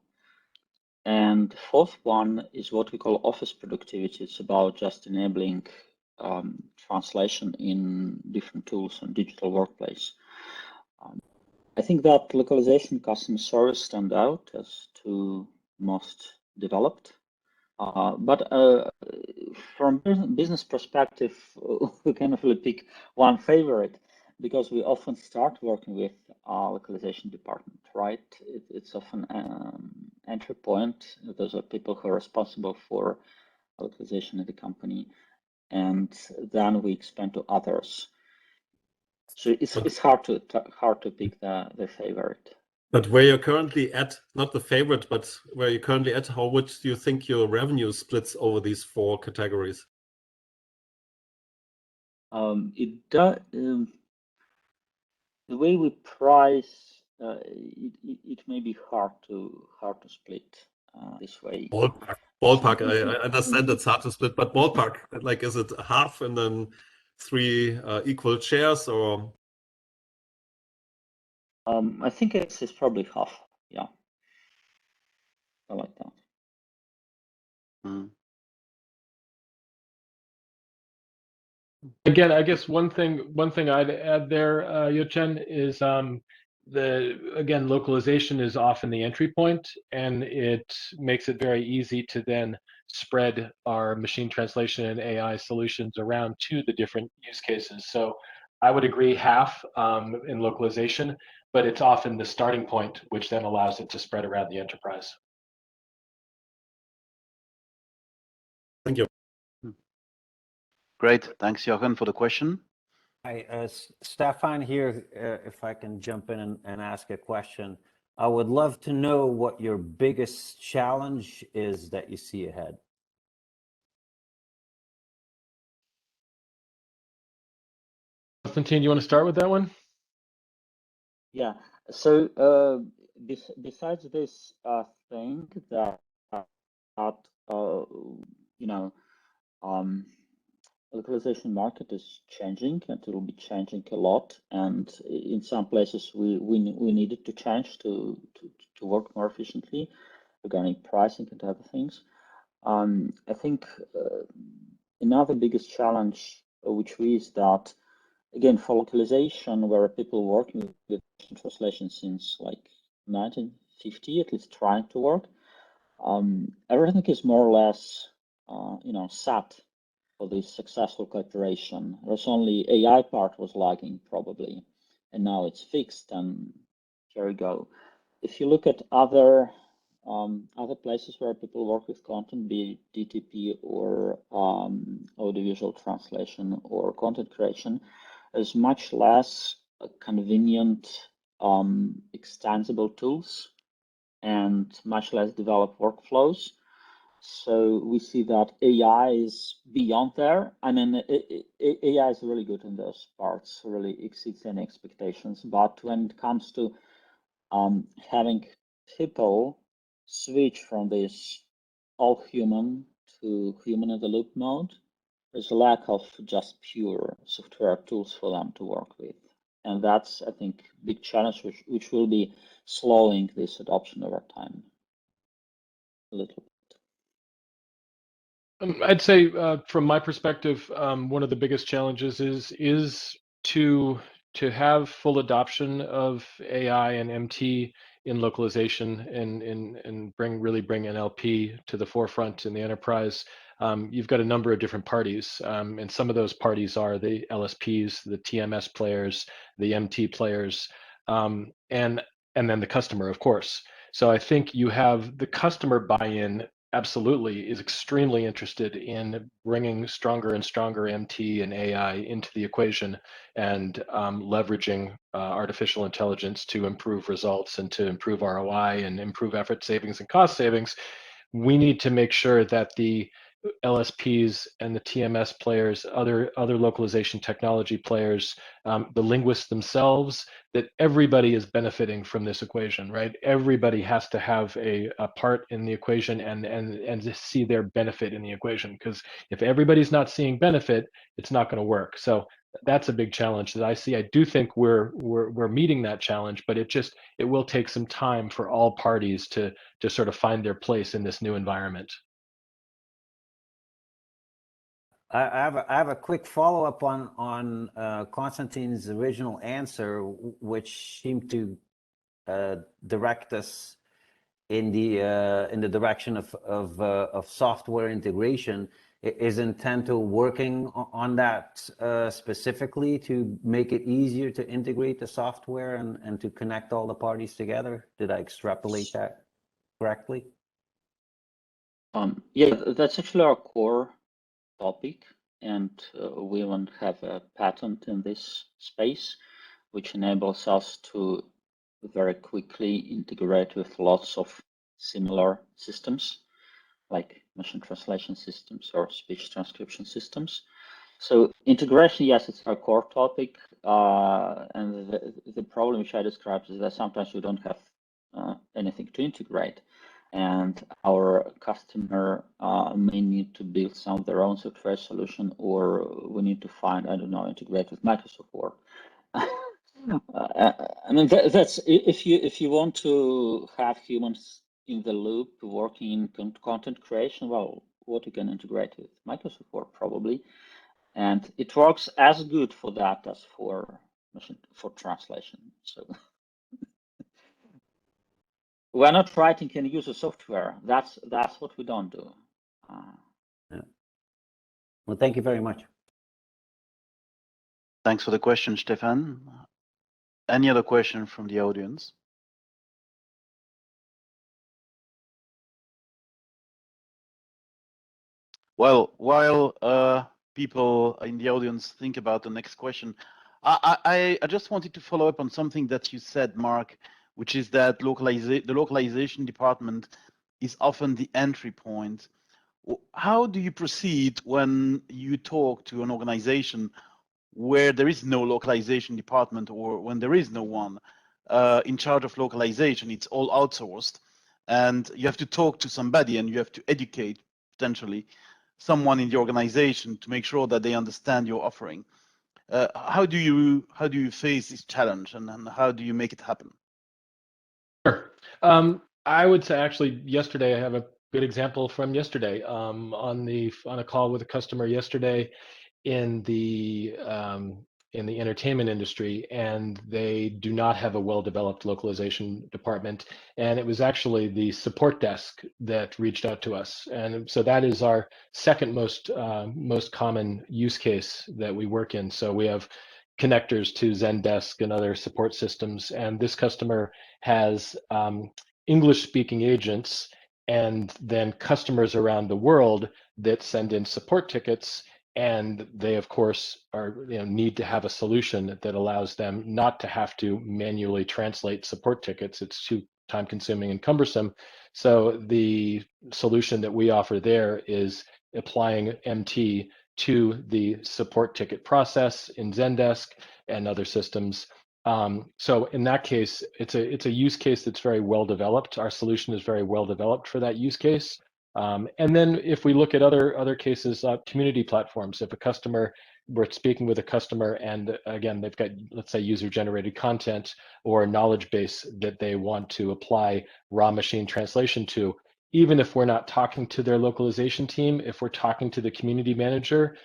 And fourth one is what we call office productivity. It's about just enabling translation in different tools and digital workplace. I think that localization, customer service stand out as 2 most developed. But from business perspective, we cannot really pick one favorite, because we often start working with our localization department, right? It's often an entry point. Those are people who are responsible for localization in the company, and then we expand to others. So it's hard to pick the favorite. But where you're currently at, not the favorite, but where you're currently at, how much do you think your revenue splits over these 4 categories? The way we price, it may be hard to split this way. Ballpark. I understand it's hard to split, but ballpark, like, is it half and then 3 equal shares, or? I think it's probably half. Yeah, I like that. Again, I guess one thing I'd add there, Yochen, is localization is often the entry point, and it makes it very easy to then spread our machine translation and AI solutions around to the different use cases. So I would agree half in localization, but it's often the starting point, which then allows it to spread around the enterprise. Thank you. Great. Thanks, Jochen, for the question. Hi, Stefan here. If I can jump in and ask a question. I would love to know what your biggest challenge is that you see ahead. Konstantin, you want to start with that one? Yeah. So besides this thing that localization market is changing, and it will be changing a lot. And in some places, we needed to change to work more efficiently regarding pricing and other things. I think another biggest challenge, which is that, again, for localization, where people working with translation since like 1950, at least trying to work, everything is more or less, set for this successful cooperation. There's only AI part was lagging probably, and now it's fixed, and here we go. If you look at other places where people work with content, be it DTP or audiovisual translation or content creation, there's much less convenient extensible tools and much less developed workflows. So we see that AI is beyond there. I mean, AI is really good in those parts, really exceeds any expectations. But when it comes to having people switch from this all human to human in the loop mode, there's a lack of just pure software tools for them to work with. And that's, I think, big challenge which will be slowing this adoption over time a little bit. I'd say from my perspective, one of the biggest challenges is to have full adoption of AI and MT in localization and really bring NLP to the forefront in the enterprise. You've got a number of different parties, and some of those parties are the LSPs, the TMS players, the MT players, and then the customer, of course. So I think you have the customer buy-in absolutely is extremely interested in bringing stronger and stronger MT and AI into the equation and leveraging artificial intelligence to improve results and to improve ROI and improve effort savings and cost savings. We need to make sure that the LSPs and the TMS players, other localization technology players, the linguists themselves, that everybody is benefiting from this equation, right? Everybody has to have a part in the equation and to see their benefit in the equation, because if everybody's not seeing benefit, it's not going to work. So that's a big challenge that I see. I do think we're meeting that challenge, but it will take some time for all parties to sort of find their place in this new environment. I have a quick follow-up on Konstantin's original answer, which seemed to direct us in the direction of software integration. Is Intento working on that specifically to make it easier to integrate the software and to connect all the parties together? Did I extrapolate that correctly? Yeah, that's actually our core topic, and we even have a patent in this space, which enables us to very quickly integrate with lots of similar systems, like machine translation systems or speech transcription systems. So integration, yes, it's our core topic, and the problem which I described is that sometimes we don't have anything to integrate. And our customer may need to build some of their own software solution, or we need to find, I don't know, integrate with Microsoft Word. I mean, that's if you want to have humans in the loop working in content creation, well, what you can integrate with Microsoft Word probably, and it works as good for that as for translation. So. We're not writing any user software. That's what we don't do. Yeah. Well, thank you very much. Thanks for the question, Stefan. Any other question from the audience? Well, while people in the audience think about the next question, I just wanted to follow up on something that you said, Mark, which is that the localization department is often the entry point. How do you proceed when you talk to an organization where there is no localization department, or when there is no one in charge of localization? It's all outsourced, and you have to talk to somebody, and you have to educate potentially someone in the organization to make sure that they understand your offering. How do you face this challenge, and how do you make it happen? Sure. I would say actually yesterday, I have a good example from yesterday on a call with a customer yesterday in the entertainment industry, and they do not have a well-developed localization department. And it was actually the support desk that reached out to us. And so that is our second most common use case that we work in. So we have connectors to Zendesk and other support systems. And this customer has English-speaking agents and then customers around the world that send in support tickets. And they, of course, need to have a solution that allows them not to have to manually translate support tickets. It's too time-consuming and cumbersome. So the solution that we offer there is applying MT to the support ticket process in Zendesk and other systems. So in that case, it's a use case that's very well developed. Our solution is very well developed for that use case. And then if we look at other cases, community platforms, if a customer we're speaking with a customer, and again, they've got, let's say, user-generated content or a knowledge base that they want to apply raw machine translation to. Even if we're not talking to their localization team, if we're talking to the community manager,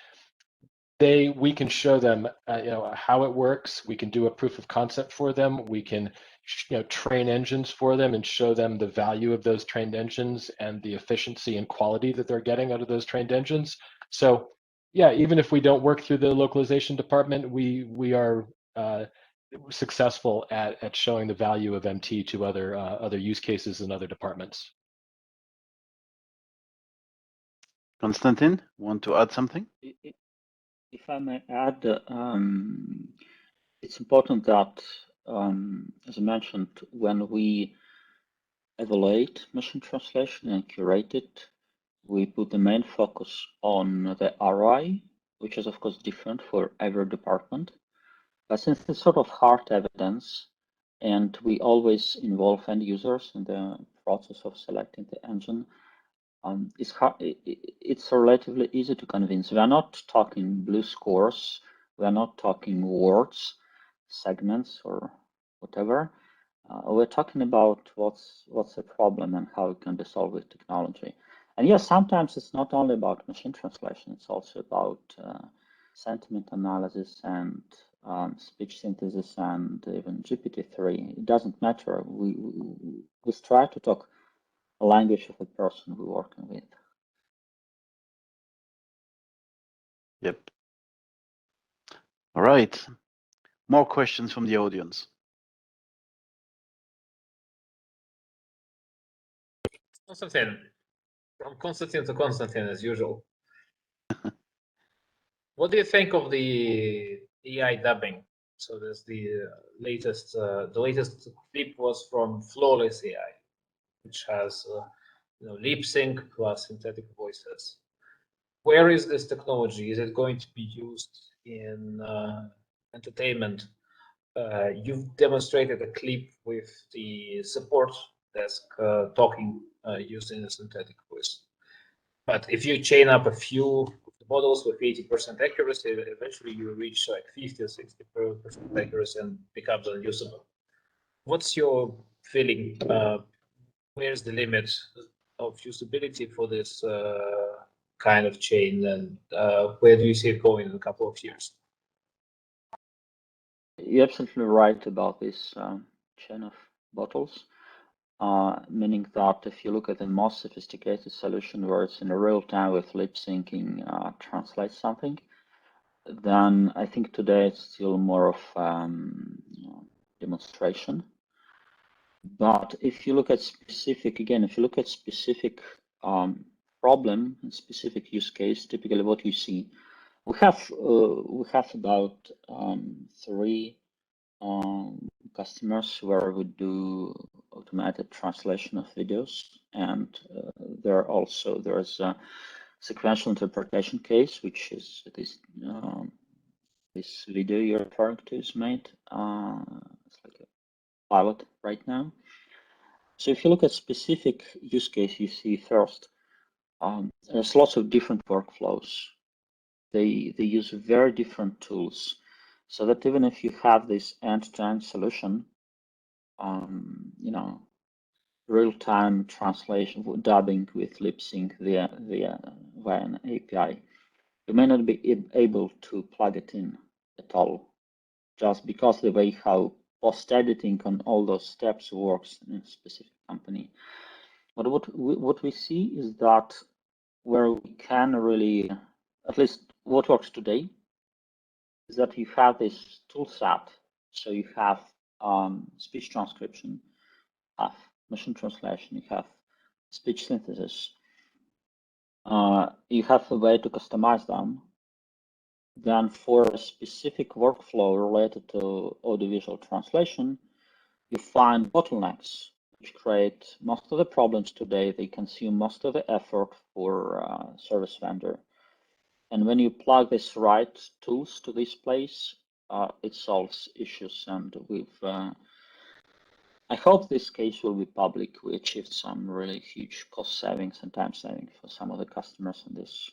we can show them how it works. We can do a proof of concept for them. We can train engines for them and show them the value of those trained engines and the efficiency and quality that they're getting out of those trained engines. So yeah, even if we don't work through the localization department, we are successful at showing the value of MT to other use cases in other departments. Konstantin, want to add something? If I may add, it's important that, as I mentioned, when we evaluate machine translation and curate it, we put the main focus on the ROI, which is of course different for every department. But since it's sort of hard evidence, and we always involve end users in the process of selecting the engine, it's relatively easy to convince. We are not talking blue scores, we are not talking words, segments, or whatever. We're talking about what's the problem and how it can be solved with technology. And yes, sometimes it's not only about machine translation, it's also about sentiment analysis and speech synthesis and even GPT-3. It doesn't matter. We try to talk a language of the person we're working with. Yep. All right. More questions from the audience. Konstantin, from Konstantin to Konstantin as usual. What do you think of the AI dubbing? So there's the latest clip was from Flawless AI, which has lip sync plus synthetic voices. Where is this technology? Is it going to be used in entertainment? You've demonstrated a clip with the support desk talking using the synthetic voice. But if you chain up a few models with 80% accuracy, eventually you reach like 50 or 60% accuracy and becomes unusable. What's your feeling? Where's the limit of usability for this kind of chain, and where do you see it going in a couple of years? You're absolutely right about this chain of bottles, meaning that if you look at the most sophisticated solution where it's in real time with lip syncing translates something, then I think today it's still more of demonstration. But if you look at specific, again, if you look at specific problem and specific use case, typically what you see, we have about 3 customers where we do automated translation of videos, and there's a sequential interpretation case, which is this video you're referring to is made. It's like a pilot right now. So if you look at specific use case, you see first, there's lots of different workflows. They use very different tools, so that even if you have this end-to-end solution, real-time translation, dubbing with lip sync via an API, you may not be able to plug it in at all, just because the way how post-editing on all those steps works in a specific company. But what we see is that where we can really, at least what works today, is that you have this tool set. So you have speech transcription, you have machine translation, you have speech synthesis. You have a way to customize them. Then for a specific workflow related to audiovisual translation, you find bottlenecks, which create most of the problems today. They consume most of the effort for service vendor. And when you plug this right tools to this place, it solves issues. And I hope this case will be public. We achieved some really huge cost savings and time savings for some of the customers in this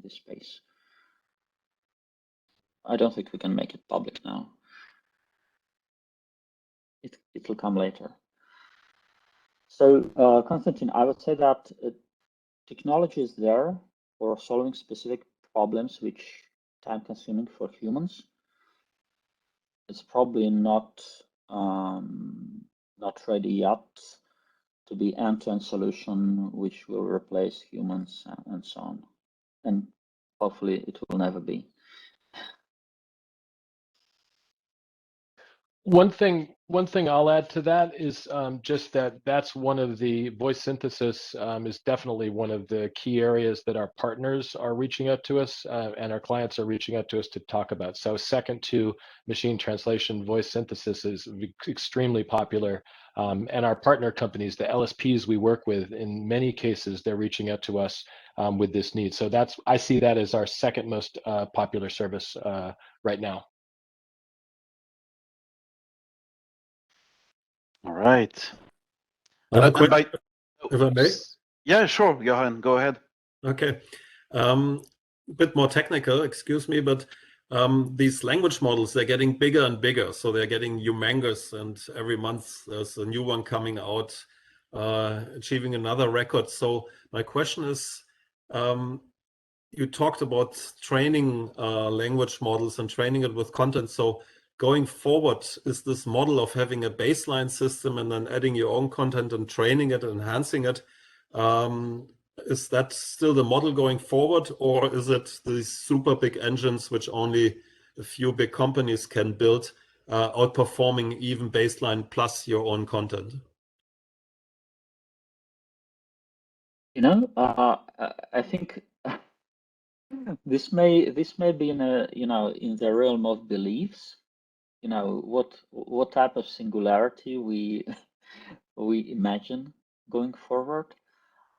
space. I don't think we can make it public now. It will come later. So, Konstantin, I would say that technology is there for solving specific problems which time-consuming for humans. It's probably not ready yet to be end-to-end solution which will replace humans and so on. And hopefully it will never be. One thing I'll add to that is just that's one of the voice synthesis is definitely one of the key areas that our partners are reaching out to us and our clients are reaching out to us to talk about. So second to machine translation, voice synthesis is extremely popular. And our partner companies, the LSPs we work with, in many cases, they're reaching out to us with this need. So I see that as our second most popular service right now. All right. I have a And question, if I may. Yeah, sure, Johan, go ahead. Okay. A bit more technical, excuse me, but these language models, they're getting bigger and bigger. So they're getting humongous, and every month there's a new one coming out, achieving another record. So my question is, you talked about training language models and training it with content. So going forward, is this model of having a baseline system and then adding your own content and training it, enhancing it, is that still the model going forward, or is it these super big engines which only a few big companies can build, outperforming even baseline plus your own content? You know, I think this may be in a in the realm of beliefs. You know, what type of singularity we imagine going forward.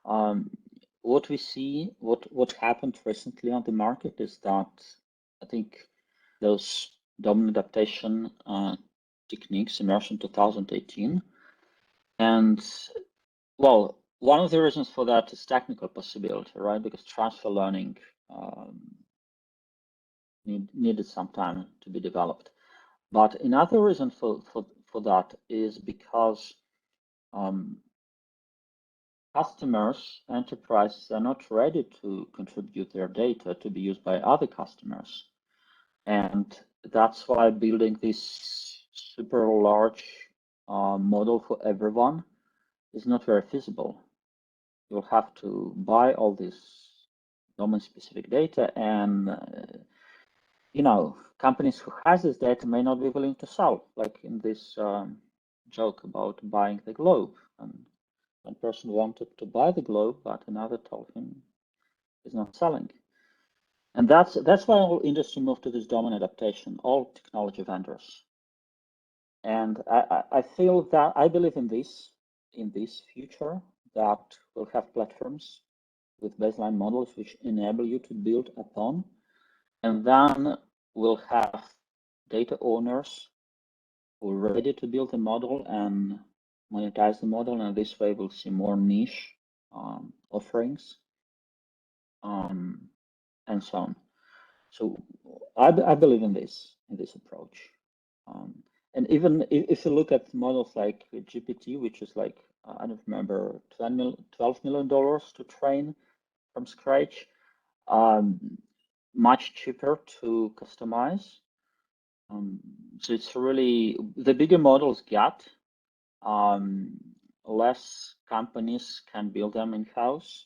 What we see, what happened recently on the market is that I think those dominant adaptation techniques emerged in 2018, and well, one of the reasons for that is technical possibility, right? Because transfer learning needed some time to be developed. But another reason for that is because customers, enterprises are not ready to contribute their data to be used by other customers. And that's why building this super large model for everyone is not very feasible. You'll have to buy all this domain-specific data, and companies who has this data may not be willing to sell, like in this joke about buying the globe. And one person wanted to buy the globe, but another told him it's not selling. And that's why all industry moved to this domain adaptation, all technology vendors. And I feel that I believe in this future, that we'll have platforms with baseline models which enable you to build upon, and then we'll have data owners who are ready to build a model and monetize the model, and this way we'll see more niche offerings and so on. So I believe in this approach. And even if you look at models like GPT, which is like, I don't remember, $12 million to train from scratch, much cheaper to customize. So it's really, the bigger models get, less companies can build them in-house.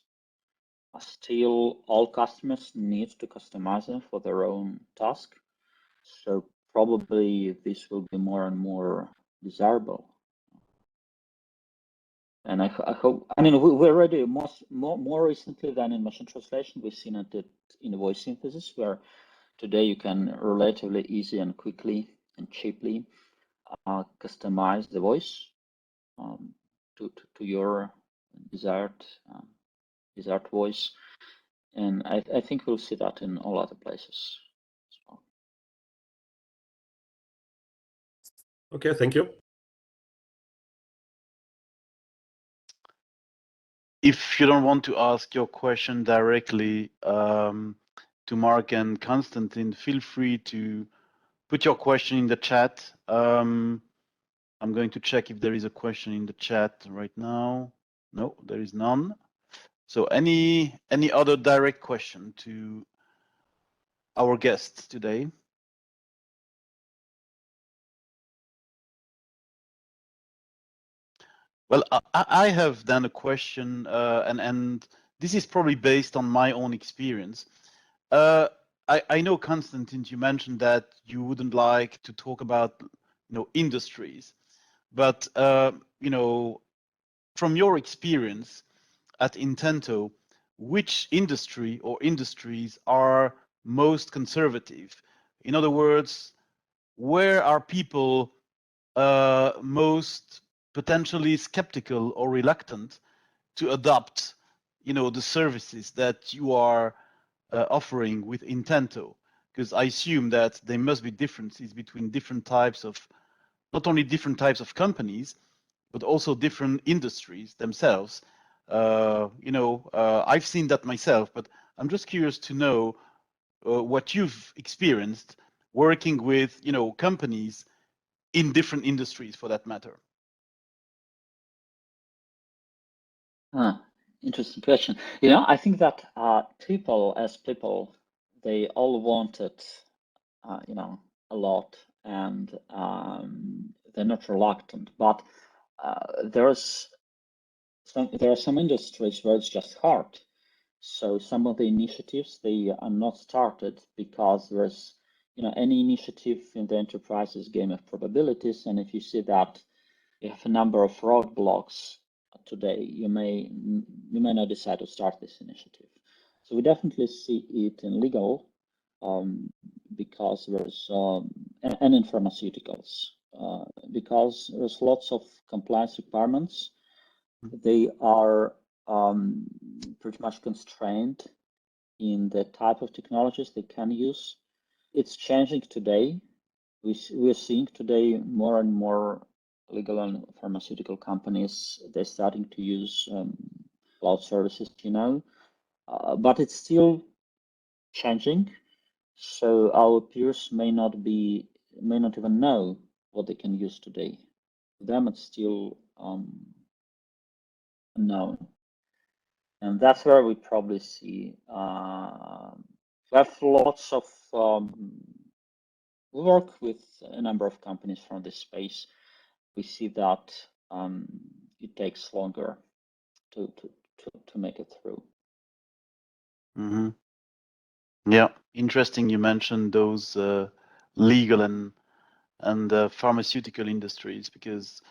Still, all customers need to customize them for their own task. So probably this will be more and more desirable. And I hope, I mean, we're already more recently than in machine translation, we've seen it in voice synthesis, where today you can relatively easy and quickly and cheaply customize the voice to your desired voice. And I think we'll see that in all other places. So. Okay, thank you. If you don't want to ask your question directly, Mark and Konstantin. Feel free to put your question in the chat. I'm going to check if there is a question in the chat right now. No, there is none. So any other direct question to our guests today? Well, I have done a question, and this is probably based on my own experience. I know, Konstantin, you mentioned that you wouldn't like to talk about, industries, but from your experience at Intento, which industry or industries are most conservative? In other words, where are people most potentially skeptical or reluctant to adopt, the services that you are offering with Intento? Because I assume that there must be differences between different types of, not only different types of companies, but also different industries themselves. I've seen that myself, but I'm just curious to know what you've experienced working with, companies in different industries, for that matter. Interesting question. I think that people, they all wanted, a lot, and they're not reluctant. But there are some industries where it's just hard. So some of the initiatives, they are not started because there's, any initiative in the enterprise is game of probabilities, and if you see that you have a number of roadblocks today, you may not decide to start this initiative. So we definitely see it in legal, because there's and in pharmaceuticals, because there's lots of compliance requirements. They are pretty much constrained in the type of technologies they can use. It's changing today. We're seeing today more and more legal and pharmaceutical companies, they're starting to use cloud services, but it's still changing. So our peers may not even know what they can use today. For them, it's still unknown. And that's where we probably see, we have lots of, we work with a number of companies from this space. We see that it takes longer to make it through. Mm-hmm. Yeah, interesting. You mentioned those legal and pharmaceutical industries, because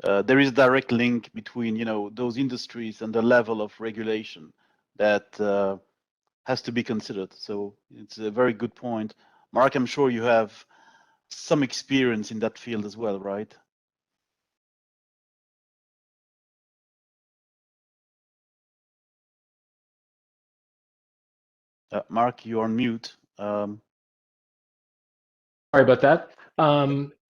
there is a direct link between those industries and the level of regulation that has to be considered. So it's a very good point. Mark, I'm sure you have some experience in that field as well, right? Mark, you're on mute. Sorry about that.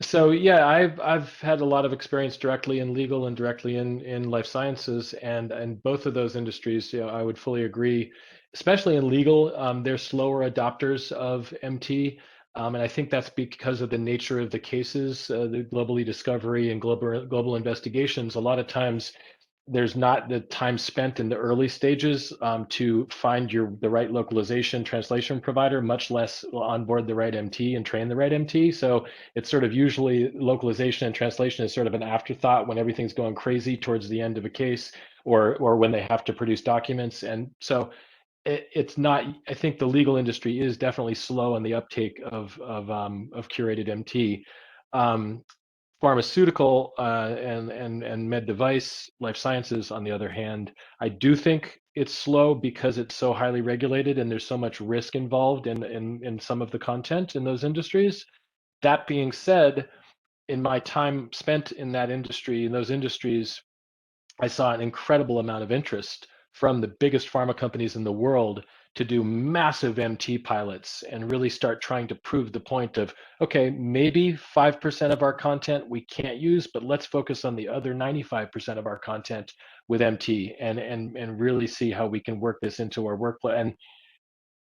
So yeah, I've had a lot of experience directly in legal and directly in life sciences, and both of those industries, I would fully agree. Especially in legal, they're slower adopters of MT, and I think that's because of the nature of the cases, the global e-discovery and global investigations. A lot of times, there's not the time spent in the early stages to find the right localization translation provider, much less onboard the right MT and train the right MT. So it's sort of usually localization and translation is sort of an afterthought when everything's going crazy towards the end of a case, or when they have to produce documents. And so it's not, I think the legal industry is definitely slow in the uptake of curated MT. Pharmaceutical and med device, life sciences, on the other hand, I do think it's slow because it's so highly regulated and there's so much risk involved in some of the content in those industries. That being said, in my time spent in that industry, in those industries, I saw an incredible amount of interest from the biggest pharma companies in the world to do massive MT pilots and really start trying to prove the point of, okay, maybe 5% of our content we can't use, but let's focus on the other 95% of our content with MT and really see how we can work this into our workflow. And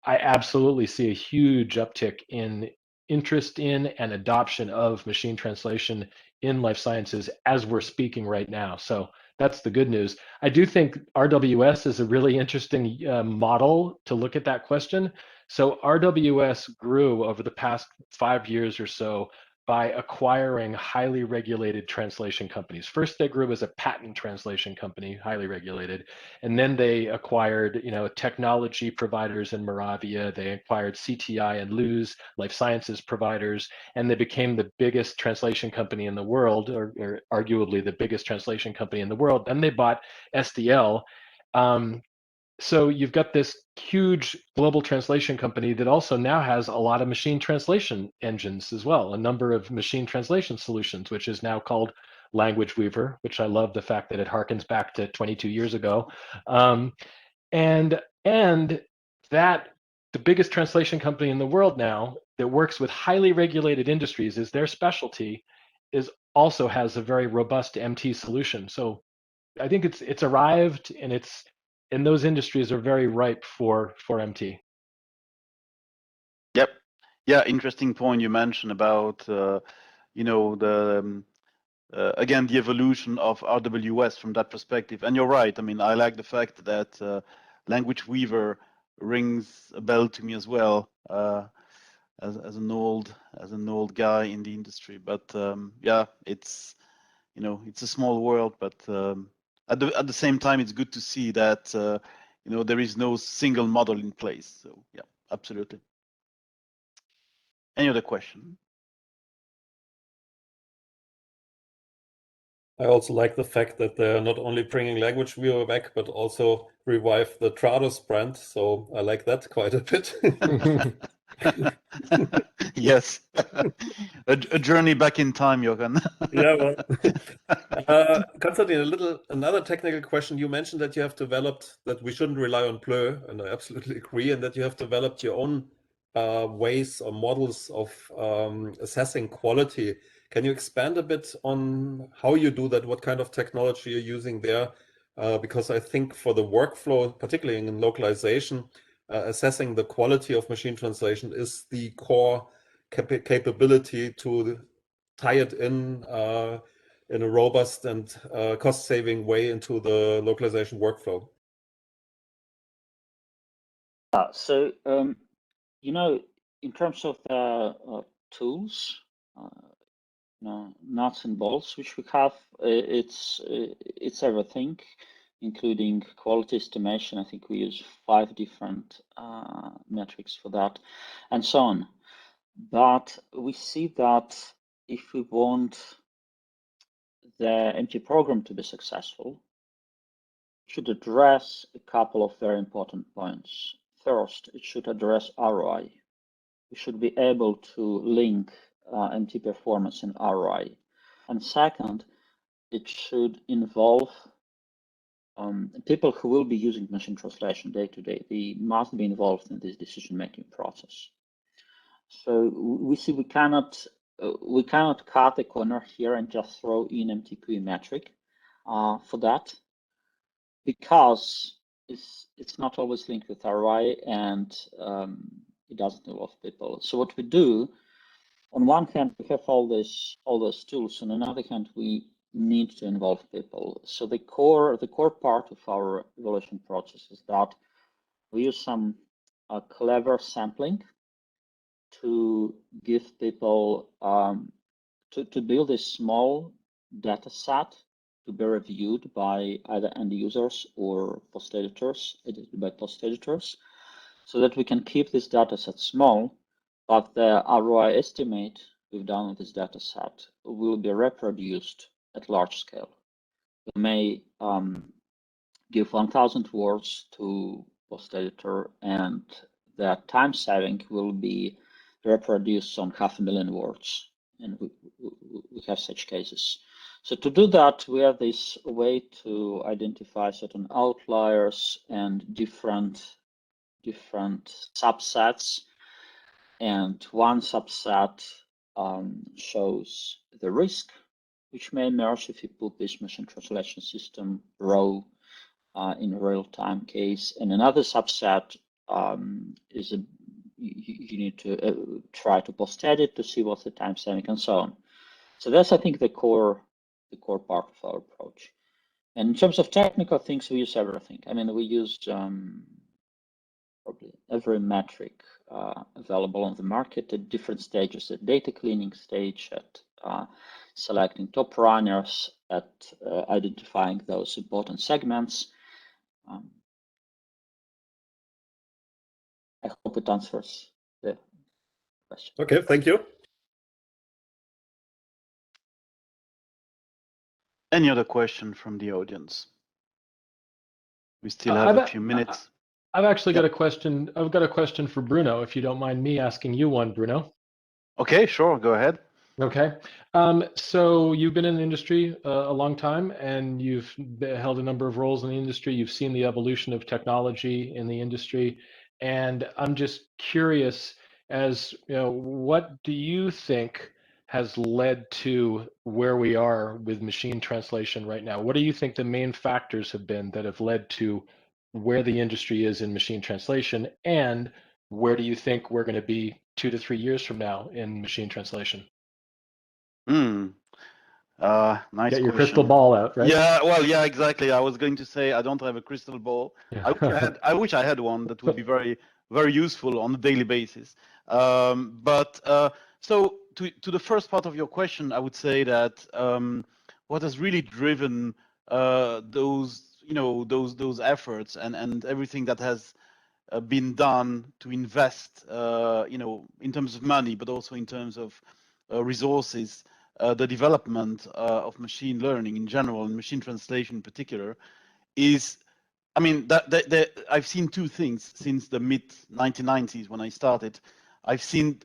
I absolutely see a huge uptick in interest in and adoption of machine translation in life sciences as we're speaking right now. So that's the good news. I do think RWS is a really interesting model to look at that question. So RWS grew over the past 5 years or so by acquiring highly regulated translation companies. First, they grew as a patent translation company, highly regulated, and then they acquired, technology providers in Moravia. They acquired CTI and Luz, life sciences providers, and they became the biggest translation company in the world, or arguably the biggest translation company in the world. Then they bought SDL. So you've got this huge global translation company that also now has a lot of machine translation engines as well, a number of machine translation solutions, which is now called Language Weaver, which I love the fact that it harkens back to 22 years ago. And that the biggest translation company in the world now that works with highly regulated industries is their specialty, is also has a very robust MT solution. So I think it's arrived, and those industries are very ripe for MT. Yep. Yeah, interesting point you mentioned about again the evolution of RWS from that perspective. And you're right. I mean, I like the fact that Language Weaver rings a bell to me as well, as an old guy in the industry. But yeah, it's it's a small world, but at the same time, it's good to see that there is no single model in place. So yeah, absolutely. Any other question? I also like the fact that they're not only bringing Language Weaver back, but also revive the Trados brand. So I like that quite a bit. Yes, a journey back in time, Jochen. Yeah, well, Konstantin, another technical question. You mentioned that you have developed that we shouldn't rely on Plur, and I absolutely agree, and that you have developed your own ways or models of assessing quality. Can you expand a bit on how you do that? What kind of technology you're using there? Because I think for the workflow, particularly in localization, assessing the quality of machine translation is the core capability to tie it in a robust and cost-saving way into the localization workflow. So, in terms of the tools, nuts and bolts which we have, it's everything, including quality estimation. I think we use 5 different metrics for that, and so on. But we see that if we want the MT program to be successful, it should address a couple of very important points. First, it should address ROI. We should be able to link MT performance and ROI. And second, it should involve people who will be using machine translation day to day. They must be involved in this decision-making process. So we see we cannot cut a corner here and just throw in MTQE metric for that, because it's not always linked with ROI, and it doesn't involve people. So what we do, on one hand, we have all those tools, and on the other hand, we need to involve people. So the core part of our evaluation process is that we use some clever sampling to give people to build a small data set to be reviewed by either end users or post editors, edited by post editors, so that we can keep this data set small, but the ROI estimate we've done with this data set will be reproduced at large scale. We may give 1,000 words to post editor, and the time saving will be reproduced on 500,000 words, and we have such cases. So to do that, we have this way to identify certain outliers and different subsets, and one subset shows the risk which may emerge if you put this machine translation system raw in a real-time case, and another subset is you need to try to post edit to see what's the timestamp and so on. So that's, I think, the core part of our approach. And in terms of technical things, we use everything. I mean, we use probably every metric available on the market at different stages, at data cleaning stage, at selecting top runners, at identifying those important segments. I hope it answers the question. Okay, thank you. Any other question from the audience? We still have a few minutes. I've actually got a question. I've got a question for Bruno, if you don't mind me asking you one, Bruno. Okay, sure, go ahead. Okay. So you've been in the industry a long time, and you've held a number of roles in the industry. You've seen the evolution of technology in the industry. And I'm just curious, as you know, what do you think has led to where we are with machine translation right now? What do you think the main factors have been that have led to where the industry is in machine translation, and where do you think we're going to be 2 to 3 years from now in machine translation? Nice Get your question. crystal ball out, right? Yeah, well, yeah, exactly. I was going to say I don't have a crystal ball. Yeah. I wish I had one that would be very, very useful on a daily basis. So to the first part of your question, I would say that what has really driven those efforts and everything that has been done to invest, in terms of money, but also in terms of resources, the development of machine learning in general and machine translation in particular is, I mean, I've seen two things since the mid 1990s when I started. I've seen,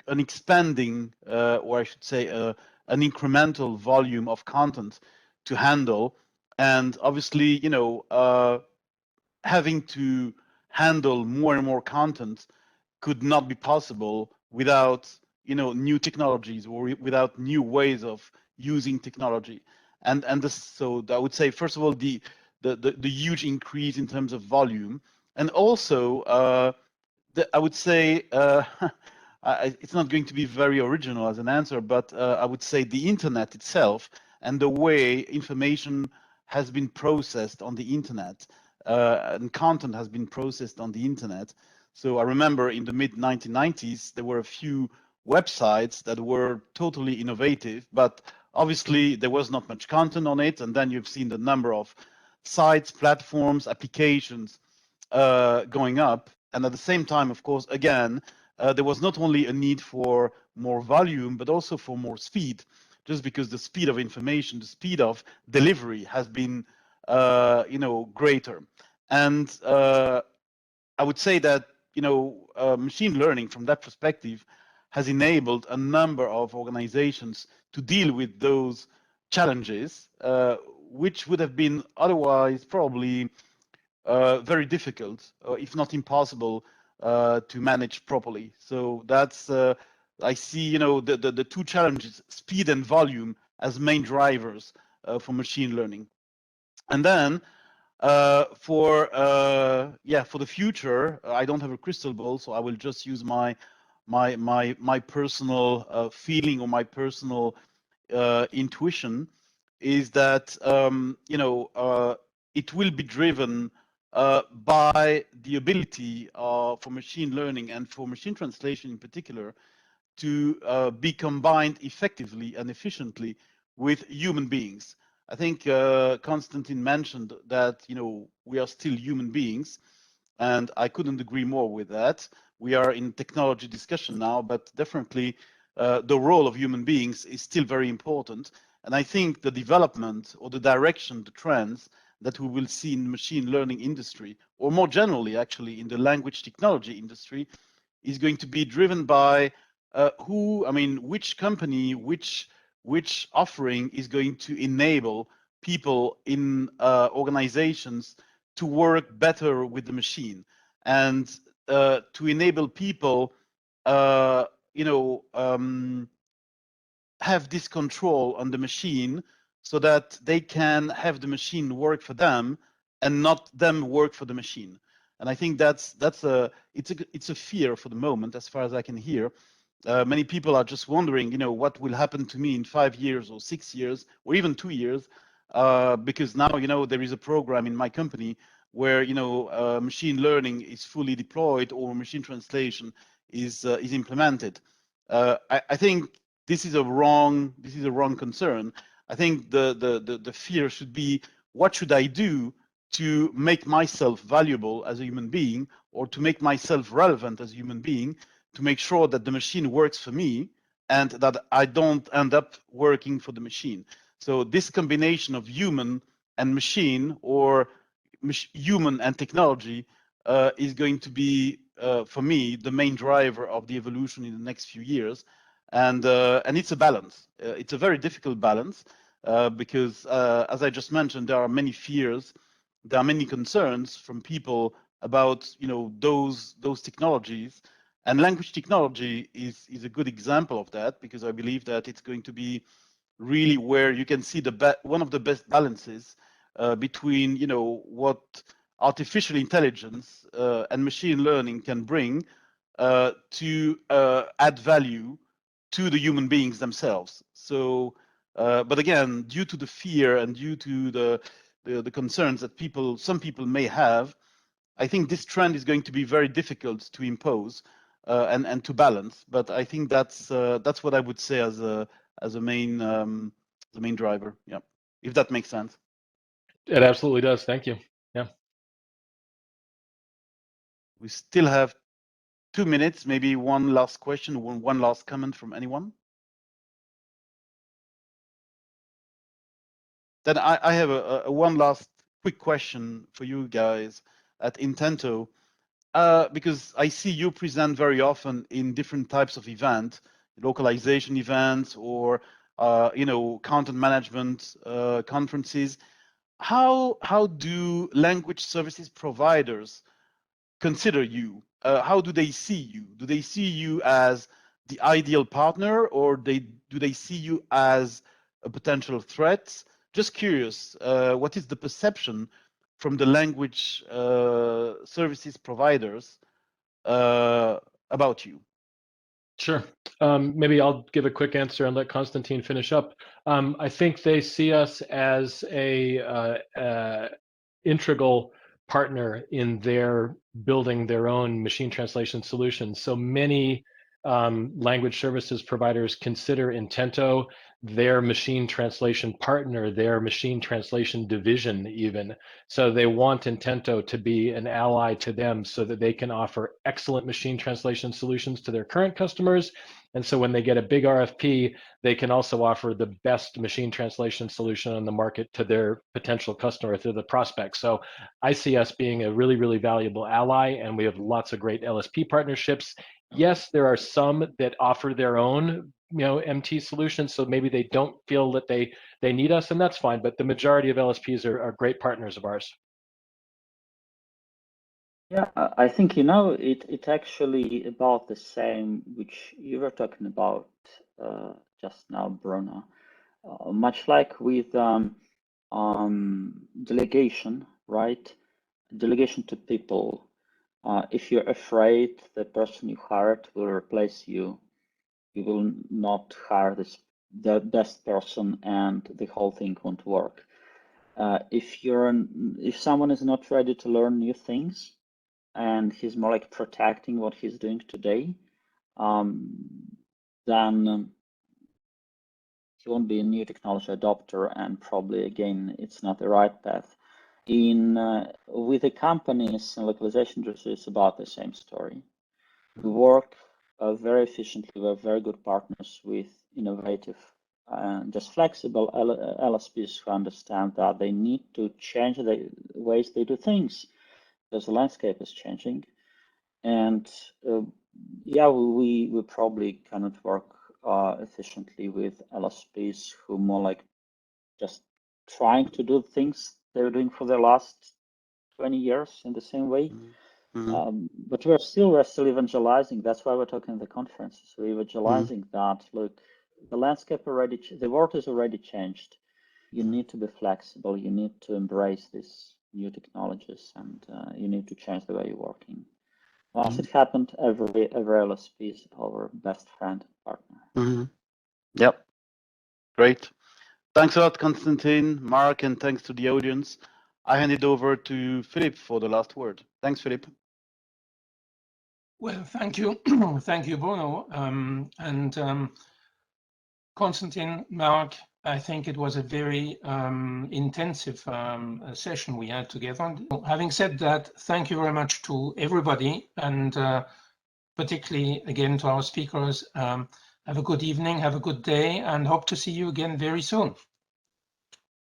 an expanding, or I should say, an incremental volume of content to handle, and obviously, having to handle more and more content could not be possible without new technologies or without new ways of using technology. So I would say, first of all, the huge increase in terms of volume, and also I would say it's not going to be very original as an answer, but I would say the internet itself and the way information has been processed on the internet and content has been processed on the internet. So I remember in the mid 1990s, there were a few websites that were totally innovative, but obviously there was not much content on it. And then you've seen the number of sites, platforms, applications going up. And at the same time, of course, again, there was not only a need for more volume, but also for more speed, just because the speed of information, the speed of delivery has been, greater. And I would say that, machine learning from that perspective has enabled a number of organizations to deal with those challenges, which would have been otherwise probably very difficult, if not impossible, to manage properly. So that's, I see, the two challenges, speed and volume, as main drivers for machine learning. And then for the future, I don't have a crystal ball, so I will just use my personal feeling or my personal intuition, is that it will be driven by the ability for machine learning and for machine translation in particular to be combined effectively and efficiently with human beings. I think Konstantin mentioned that we are still human beings, and I couldn't agree more with that. We are in technology discussion now, but definitely the role of human beings is still very important. And I think the development or the direction, the trends that we will see in the machine learning industry, or more generally actually in the language technology industry, is going to be driven by which company, which offering is going to enable people in organizations to work better with the machine, and to enable people have this control on the machine so that they can have the machine work for them and not them work for the machine. And I think it's a fear for the moment, as far as I can hear. Many people are just wondering, what will happen to me in 5 years or 6 years or even 2 years, because now, there is a program in my company where, machine learning is fully deployed or machine translation is implemented. I think this is a wrong concern. I think the fear should be, what should I do to make myself valuable as a human being, or to make myself relevant as a human being, to make sure that the machine works for me and that I don't end up working for the machine. So this combination of human and machine, or human and technology, is going to be, for me, the main driver of the evolution in the next few years. And it's a balance. It's a very difficult balance, because, as I just mentioned, there are many fears, there are many concerns from people about those technologies. And language technology is a good example of that, because I believe that it's going to be really where you can see one of the best balances between what artificial intelligence and machine learning can bring to add value to the human beings themselves. So, but again, due to the fear and due to the concerns that some people may have, I think this trend is going to be very difficult to impose and to balance. But I think that's what I would say as the main driver. Yeah, if that makes sense. It absolutely does. Thank you. Yeah. We still have 2 minutes, maybe one last question, one last comment from anyone. Then I have a one last quick question for you guys at Intento, because I see you present very often in different types of events, localization events, or content management conferences. How do language services providers consider you? How do they see you? Do they see you as the ideal partner, or do they see you as a potential threat? Just curious, what is the perception from the language services providers about you? Sure. Maybe I'll give a quick answer and let Konstantin finish up. I think they see us as a integral partner in their building their own machine translation solutions. So many language services providers consider Intento their machine translation partner, their machine translation division even. So they want Intento to be an ally to them so that they can offer excellent machine translation solutions to their current customers. And so when they get a big RFP, they can also offer the best machine translation solution on the market to their potential customer, to the prospect. So I see us being a really, really valuable ally, and we have lots of great LSP partnerships. Yes, there are some that offer their own MT solutions, so maybe they don't feel that they need us, and that's fine, but the majority of LSPs are great partners of ours. Yeah, I think it's actually about the same which you were talking about just now, Bruno. Much like with delegation, right? Delegation to people. If you're afraid the person you hired will replace you, you will not hire the best person, and the whole thing won't work. If someone is not ready to learn new things, and he's more like protecting what he's doing today, then he won't be a new technology adopter, and probably again it's not the right path. With the companies and localization industry, it's about the same story. We work very efficiently. We're very good partners with innovative and just flexible LSPs who understand that they need to change the ways they do things because the landscape is changing. And yeah, we probably cannot work efficiently with LSPs who more like just trying to do things they were doing for the last 20 years in the same way. Mm-hmm. But we're still evangelizing. That's why we're talking at the conferences. We're evangelizing that, look, the landscape the world is already changed. You need to be flexible. You need to embrace this new technologies, and you need to change the way you're working. As it happened, every LSP is our best friend and partner. Yep, great. Thanks a lot, Konstantin, Mark, and thanks to the audience. I hand it over to Philip for the last word. Thanks, Philip. Well, thank you. Thank you, Bruno. Konstantin, Mark, I think it was a very intensive session we had together. Having said that, thank you very much to everybody, and particularly again to our speakers. Have a good evening, have a good day, and hope to see you again very soon.